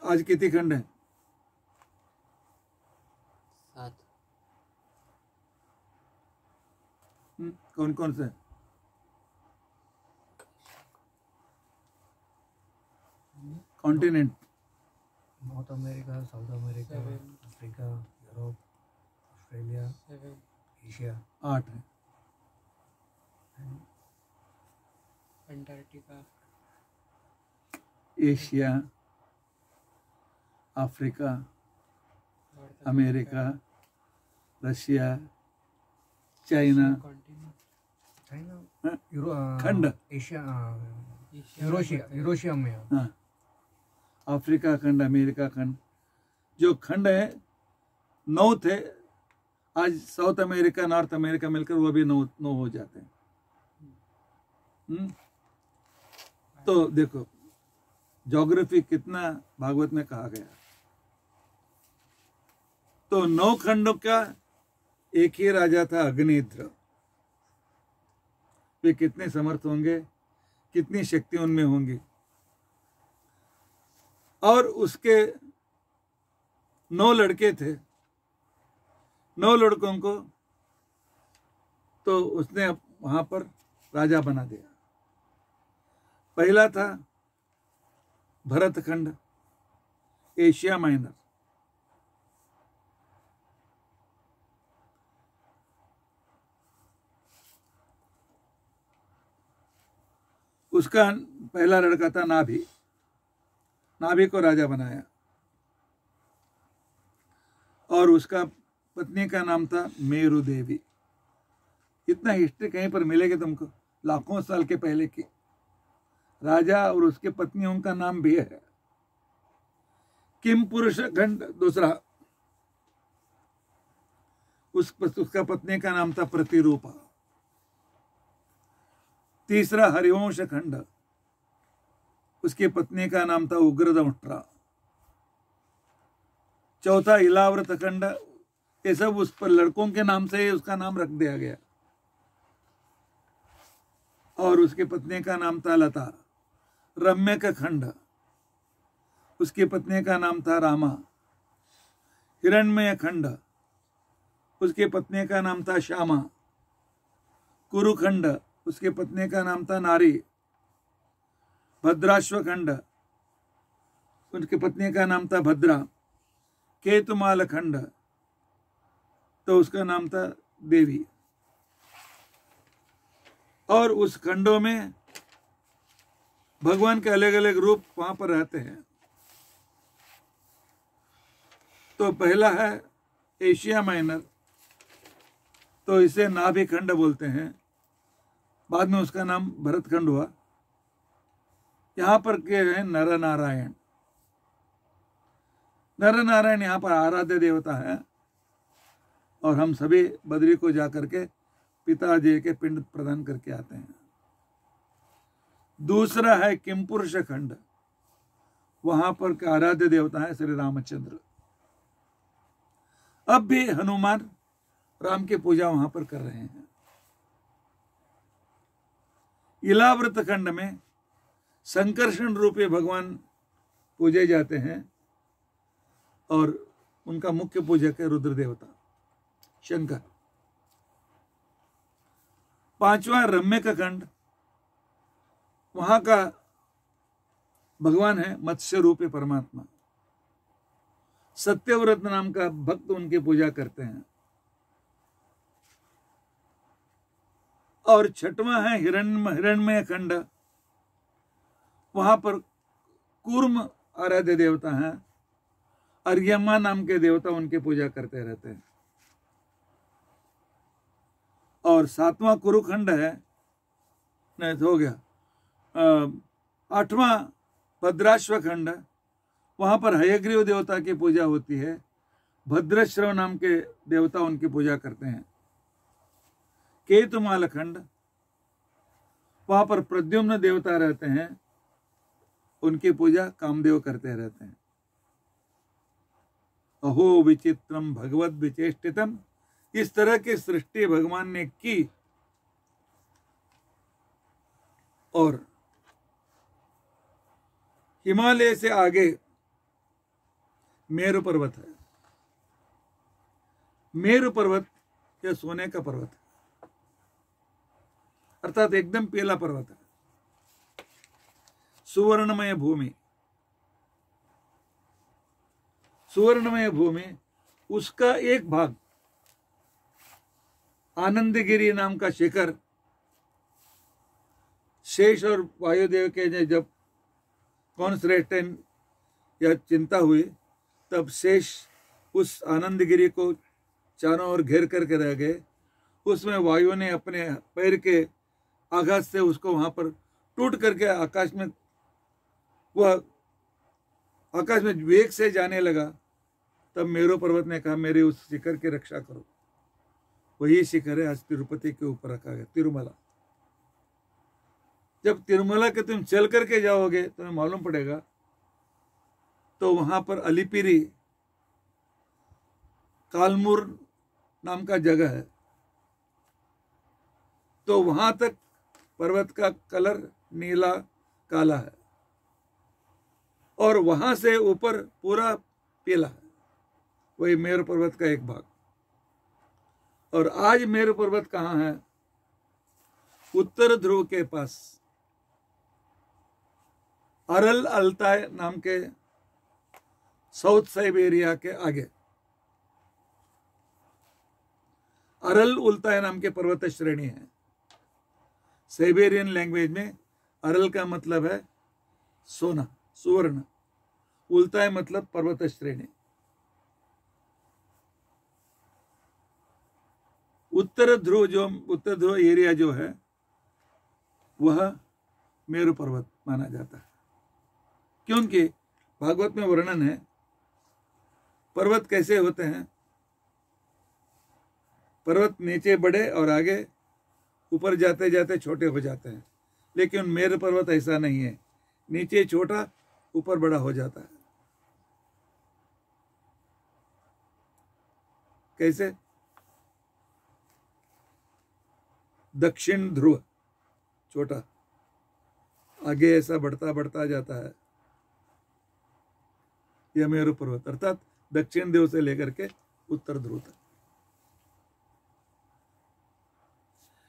आज कितने खंड हैं? 7। कौन कौन से? Continent? North America, south America, Africa, Europe, Australia, 7। Asia. 8 है। Antarctica, Asia, Africa, north America, Russia, China, continent, China, हाँ? खंड। एशिया, एशिया, यूरोशिया में। हाँ, अफ्रीका खंड, अमेरिका खंड, जो खंड है 9 थे, आज साउथ अमेरिका, नॉर्थ अमेरिका मिलकर वो भी 9 हो जाते हैं। तो देखो ज्योग्राफी कितना भागवत में कहा गया। तो 9 खंडों का एक ही राजा था, अग्निध्र। वे कितने समर्थ होंगे, कितनी शक्ति उनमें होंगी। और उसके 9 लड़के थे, 9 लड़कों को तो उसने वहां पर राजा बना दिया। पहला था भरतखंड, एशिया माइनर। उसका पहला लड़का था नाभि, नाभि को राजा बनाया। और उसका पत्नी का नाम था मेरु देवी। इतना हिस्ट्री कहीं पर मिलेगी तुमको, लाखों साल के पहले की। राजा और उसके पत्नियों का नाम भी है। किम पुरुष खंड दूसरा, उसका पत्नी का नाम था प्रतिरूपा। तीसरा हरिवंश खंड, उसकी पत्नी का नाम था उग्रदंष्ट्रा। चौथा इलाव्रत खंड, ये सब उस पर लड़कों के नाम से उसका नाम रख दिया गया। और उसकी पत्नी का नाम था लता। रम्यक खंड, उसकी पत्नी का नाम था रामा। हिरण्मय खंड, उसकी पत्नी का नाम था श्यामा। कुरुखंड, उसकी पत्नी का नाम था नारी। भद्राश्व खंड, उनकी पत्नी का नाम था भद्रा। केतुमाल खंड, तो उसका नाम था देवी। और उस खंडों में भगवान के अलग अलग रूप वहां पर रहते हैं। तो पहला है एशिया माइनर, तो इसे नाभि खंड बोलते हैं। बाद में उसका नाम भरत खंड हुआ। यहां पर के हैं नर नारायण। नर नारायण यहाँ पर आराध्य देवता है। और हम सभी बद्री को जाकर के पिताजी के पिंड प्रदान करके आते हैं। दूसरा है किमपुरुष खंड, वहां पर के आराध्य देवता है श्री रामचंद्र। अब भी हनुमान राम की पूजा वहां पर कर रहे हैं। इलाव्रत खंड में संकर्षण रूपी भगवान पूजे जाते हैं। और उनका मुख्य पूजक है रुद्र देवता शंकर। 5वां रम्य का खंड, वहां का भगवान है मत्स्य रूपी परमात्मा। सत्यव्रत नाम का भक्त उनकी पूजा करते हैं। और 6वां है हिरण्मय खंड, वहां पर कूर्म आराध्य देवता हैं। और यमा नाम के देवता उनकी पूजा करते रहते हैं। और 7वां कुरुखंड है, नहीं तो हो गया। 8वां भद्राश्व खंड, वहां पर हयग्रीव देवता की पूजा होती है। भद्रश्रव नाम के देवता उनकी पूजा करते हैं। केतुमालखंड, वहां पर प्रद्युम्न देवता रहते हैं, उनकी पूजा कामदेव करते रहते हैं। अहो विचित्रम भगवत विचेष्टितम, इस तरह की सृष्टि भगवान ने की। और हिमालय से आगे मेरु पर्वत है। मेरु पर्वत यह सोने का पर्वत है, अर्थात एकदम पीला पर्वत है, सुवर्णमय भूमि। सुवर्णमय भूमि, उसका एक भाग आनंदगिरी नाम का शिखर, शेष और वायुदेव के जब कॉन्सरेटन या चिंता हुई, तब शेष उस आनंदगिरी को चारों ओर घेर करके रह गए। उसमें वायु ने अपने पैर के आघात से उसको वहां पर टूट करके आकाश में, वह आकाश में वेग से जाने लगा। तब मेरु पर्वत ने कहा मेरी उस शिखर की रक्षा करो। वही शिखर है आज तिरुपति के ऊपर रखा गया, तिरुमला। जब तिरुमला के तुम चल करके जाओगे तुम्हें मालूम पड़ेगा, तो वहां पर अलिपिरी कालमुर नाम का जगह है। तो वहां तक पर्वत का कलर नीला काला है और वहां से ऊपर पूरा पीला है। वही मेरु पर्वत का एक भाग। और आज मेरु पर्वत कहाँ है? उत्तर ध्रुव के पास अरल अल्ताय नाम के साउथ साइबेरिया के आगे अरल उल्ताय नाम के पर्वत श्रेणी है। साइबेरियन लैंग्वेज में अरल का मतलब है सोना, सुवर्ण। उल्ताय मतलब पर्वत श्रेणी। उत्तर ध्रुव एरिया जो है वह मेरु पर्वत माना जाता है, क्योंकि भागवत में वर्णन है पर्वत कैसे होते हैं। पर्वत नीचे बढ़े और आगे ऊपर जाते जाते छोटे हो जाते हैं, लेकिन मेरु पर्वत ऐसा नहीं है, नीचे छोटा ऊपर बड़ा हो जाता है। कैसे? दक्षिण ध्रुव छोटा, आगे ऐसा बढ़ता बढ़ता जाता है। यह मेरु पर्वत अर्थात दक्षिण ध्रुव से लेकर के उत्तर ध्रुव तक।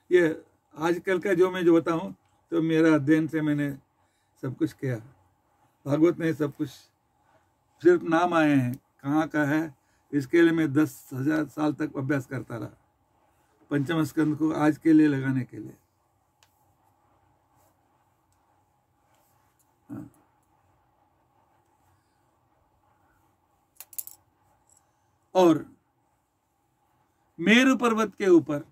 ये आजकल का जो मैं बताऊं तो मेरा अध्ययन से मैंने सब कुछ किया। भागवत में सब कुछ सिर्फ नाम आए हैं, कहाँ का है इसके लिए मैं 10,000 साल तक अभ्यास करता रहा, पंचम स्कंद को आज के लिए लगाने के लिए। हाँ। और मेरु पर्वत के ऊपर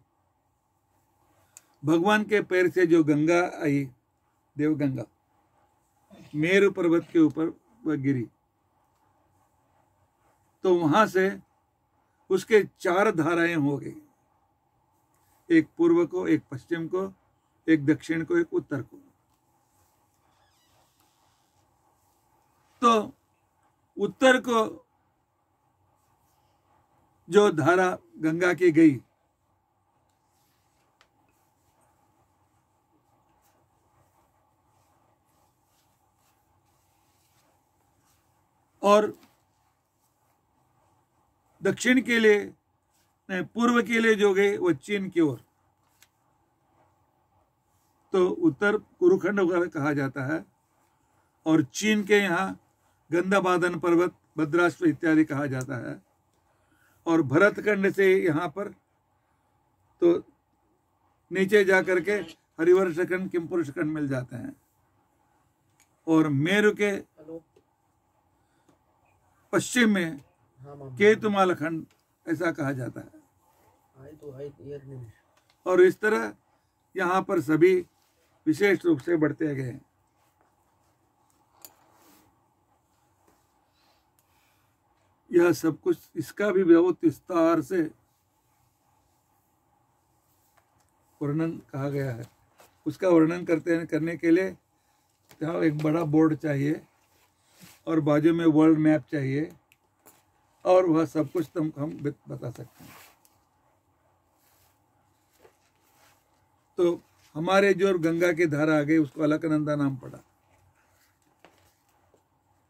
भगवान के पैर से जो गंगा आई, देवगंगा, मेरु पर्वत के ऊपर वह गिरी, तो वहां से उसके 4 धाराएं हो गई, एक पूर्व को, एक पश्चिम को, एक दक्षिण को, एक उत्तर को। तो उत्तर को जो धारा गंगा की गई, और दक्षिण के लिए नहीं, पूर्व के लिए जो गई वो चीन की ओर, तो उत्तर कुरुखंड वगैरह कहा जाता है। और चीन के यहाँ गंधाबादन पर्वत, भद्राश्व इत्यादि कहा जाता है। और भरतखंड से यहाँ पर तो नीचे जाकर के हरिवर्षखंड, किमपुरुषखंड मिल जाते हैं। और मेरु के पश्चिम में केतुमालखंड ऐसा कहा जाता है। और इस तरह यहाँ पर सभी विशेष रूप से बढ़ते गए। यह सब कुछ इसका भी बहुत विस्तार से वर्णन कहा गया है। उसका वर्णन करने के लिए यहाँ एक बड़ा बोर्ड चाहिए और बाजू में वर्ल्ड मैप चाहिए और वह सब कुछ हम बता सकते हैं। तो हमारे जो गंगा की धारा आ गई उसको अलकनंदा नाम पड़ा,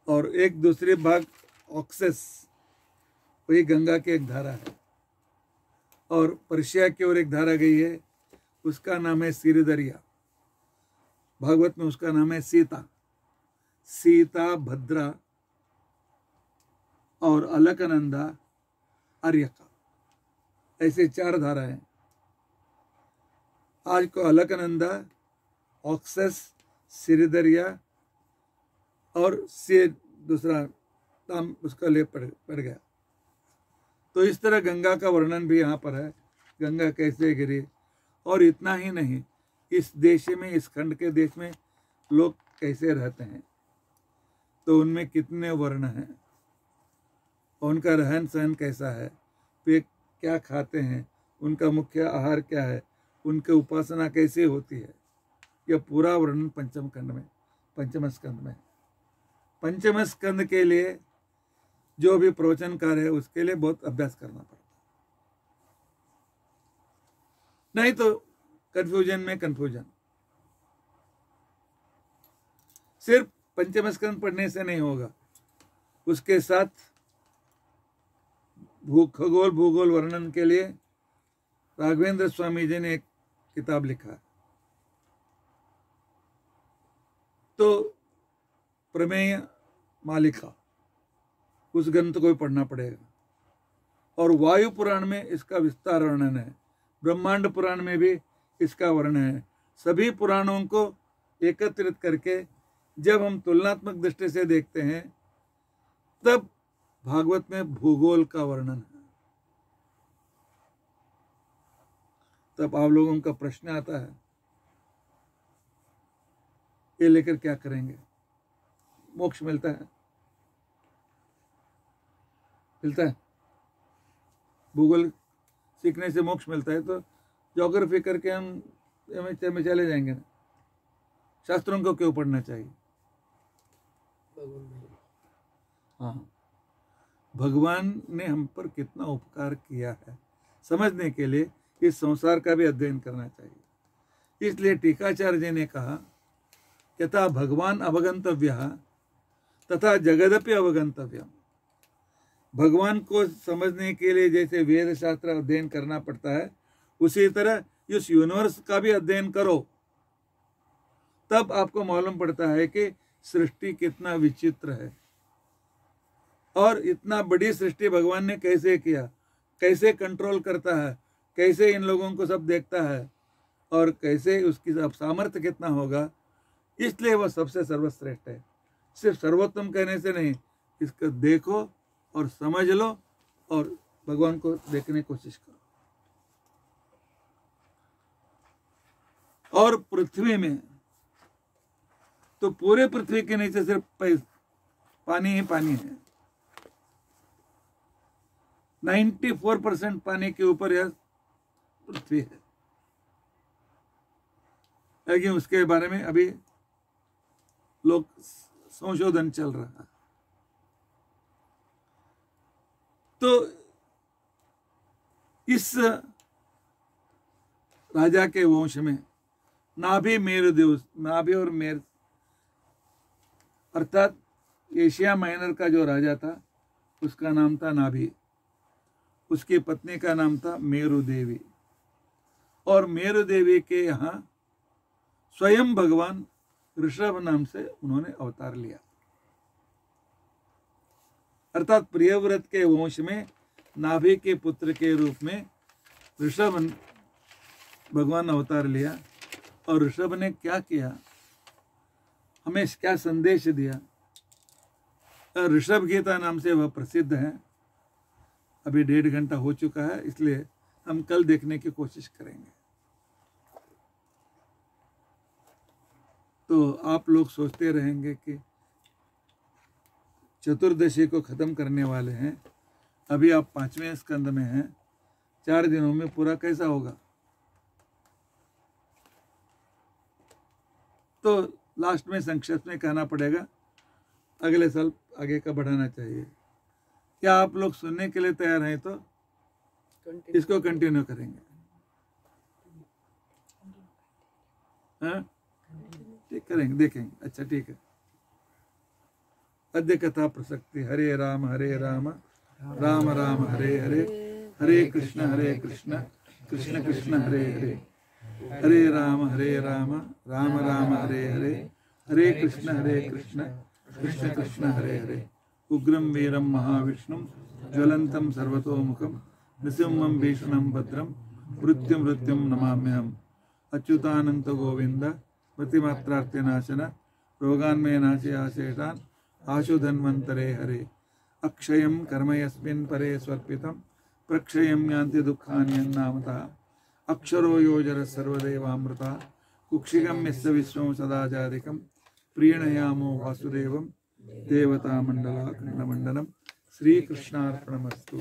और एक दूसरे भाग ऑक्सेस वही गंगा की एक धारा है, और पर्शिया की ओर एक धारा गई है उसका नाम है सिरदरिया। भागवत में उसका नाम है सीता, सीता भद्रा और अलकनंदा आर्यका, ऐसे 4 धाराएं। आज को अलकनंदा, ऑक्सेस, सिरदरिया और से दूसरा नाम उसका ले पड़ गया। तो इस तरह गंगा का वर्णन भी यहाँ पर है, गंगा कैसे गिरी। और इतना ही नहीं, इस देश में, इस खंड के देश में लोग कैसे रहते हैं, तो उनमें कितने वर्ण हैं, उनका रहन सहन कैसा है, वे क्या खाते हैं, उनका मुख्य आहार क्या है, उनकी उपासना कैसे होती है, यह पूरा वर्णन पंचम स्कंद में। पंचम स्कंद के लिए जो भी प्रवचनकार है उसके लिए बहुत अभ्यास करना पड़ता है, नहीं तो कंफ्यूजन में कंफ्यूजन। सिर्फ पंचम स्कंद पढ़ने से नहीं होगा, उसके साथ खगोल भूगोल वर्णन के लिए राघवेंद्र स्वामी जी ने एक किताब लिखा है। तो प्रमेय मालिका, उस ग्रंथ को भी पढ़ना पड़ेगा। और वायु पुराण में इसका विस्तार वर्णन है, ब्रह्मांड पुराण में भी इसका वर्णन है। सभी पुराणों को एकत्रित करके जब हम तुलनात्मक दृष्टि से देखते हैं तब भागवत में भूगोल का वर्णन है। तब आप लोगों का प्रश्न आता है, ये लेकर क्या करेंगे? मोक्ष मिलता है? मिलता है? भूगोल सीखने से मोक्ष मिलता है तो ज्योग्राफी करके हम एमएचए में चले जाएंगे ना। शास्त्रों को क्यों पढ़ना चाहिए? हाँ, भगवान ने हम पर कितना उपकार किया है समझने के लिए इस संसार का भी अध्ययन करना चाहिए। इसलिए टीकाचार्य जी ने कहा, यथा भगवान अवगंतव्य तथा जगदपि अवगंतव्यम। भगवान को समझने के लिए जैसे वेद शास्त्र अध्ययन करना पड़ता है, उसी तरह इस यूनिवर्स का भी अध्ययन करो, तब आपको मालूम पड़ता है कि सृष्टि कितना विचित्र है और इतना बड़ी सृष्टि भगवान ने कैसे किया, कैसे कंट्रोल करता है, कैसे इन लोगों को सब देखता है और कैसे उसकी सामर्थ्य कितना होगा। इसलिए वह सबसे सर्वश्रेष्ठ है। सिर्फ सर्वोत्तम कहने से नहीं, इसको देखो और समझ लो और भगवान को देखने की कोशिश करो। और पृथ्वी में तो पूरे पृथ्वी के नीचे सिर्फ पानी ही पानी है। 94% पानी के ऊपर यह पृथ्वी है, लेकिन उसके बारे में अभी लोग संशोधन चल रहा है। तो इस राजा के वंश में नाभि मेरुदेव, नाभि और मेर अर्थात एशिया माइनर का जो राजा था उसका नाम था नाभि, उसकी पत्नी का नाम था मेरु देवी। और मेरु देवी के यहाँ स्वयं भगवान ऋषभ नाम से उन्होंने अवतार लिया। अर्थात प्रियव्रत के वंश में नाभि के पुत्र के रूप में ऋषभ भगवान अवतार लिया। और ऋषभ ने क्या किया, हमें क्या संदेश दिया? ऋषभ गीता नाम से वह प्रसिद्ध है। अभी 1.5 घंटा हो चुका है, इसलिए हम कल देखने की कोशिश करेंगे। तो आप लोग सोचते रहेंगे कि चतुर्दशी को खत्म करने वाले हैं, अभी आप 5वें स्कंद में हैं, 4 दिनों में पूरा कैसा होगा? तो लास्ट में संक्षेप में कहना पड़ेगा, अगले साल आगे का बढ़ाना चाहिए। क्या आप लोग सुनने के लिए तैयार हैं? तो इसको कंटिन्यू करेंगे। हाँ ठीक करेंगे, देखेंगे। अच्छा ठीक है। अद्य कथा प्रसक्ति। हरे राम राम राम हरे हरे, हरे कृष्ण कृष्ण कृष्ण हरे हरे, हरे राम राम राम हरे हरे, हरे कृष्ण कृष्ण कृष्ण हरे हरे। उग्रं वीरं महाविष्णुं ज्वलन्तं सर्वतोमुखं नृसिंहं भीषणं भद्रं मृत्युं नमाम्यहम्। अच्युतानंत गोविंद प्रतिमात्रार्थिनाशन रोगान्मे नाशयाशेषान् आशु धन्वन्तरे हरे। अक्षयं कर्म यस्मिन् परे स्वर्पितं प्रक्षयं यान्ति दुःखानि यन्नामतः। अक्षरो योजर सर्वदेवामृता कुक्षिगं यस्य विश्वं सदाचारिकं प्रीणयामो वासुदेवं देवता मंडलाखंडमंडलम। श्रीकृष्णार्पणमस्तु।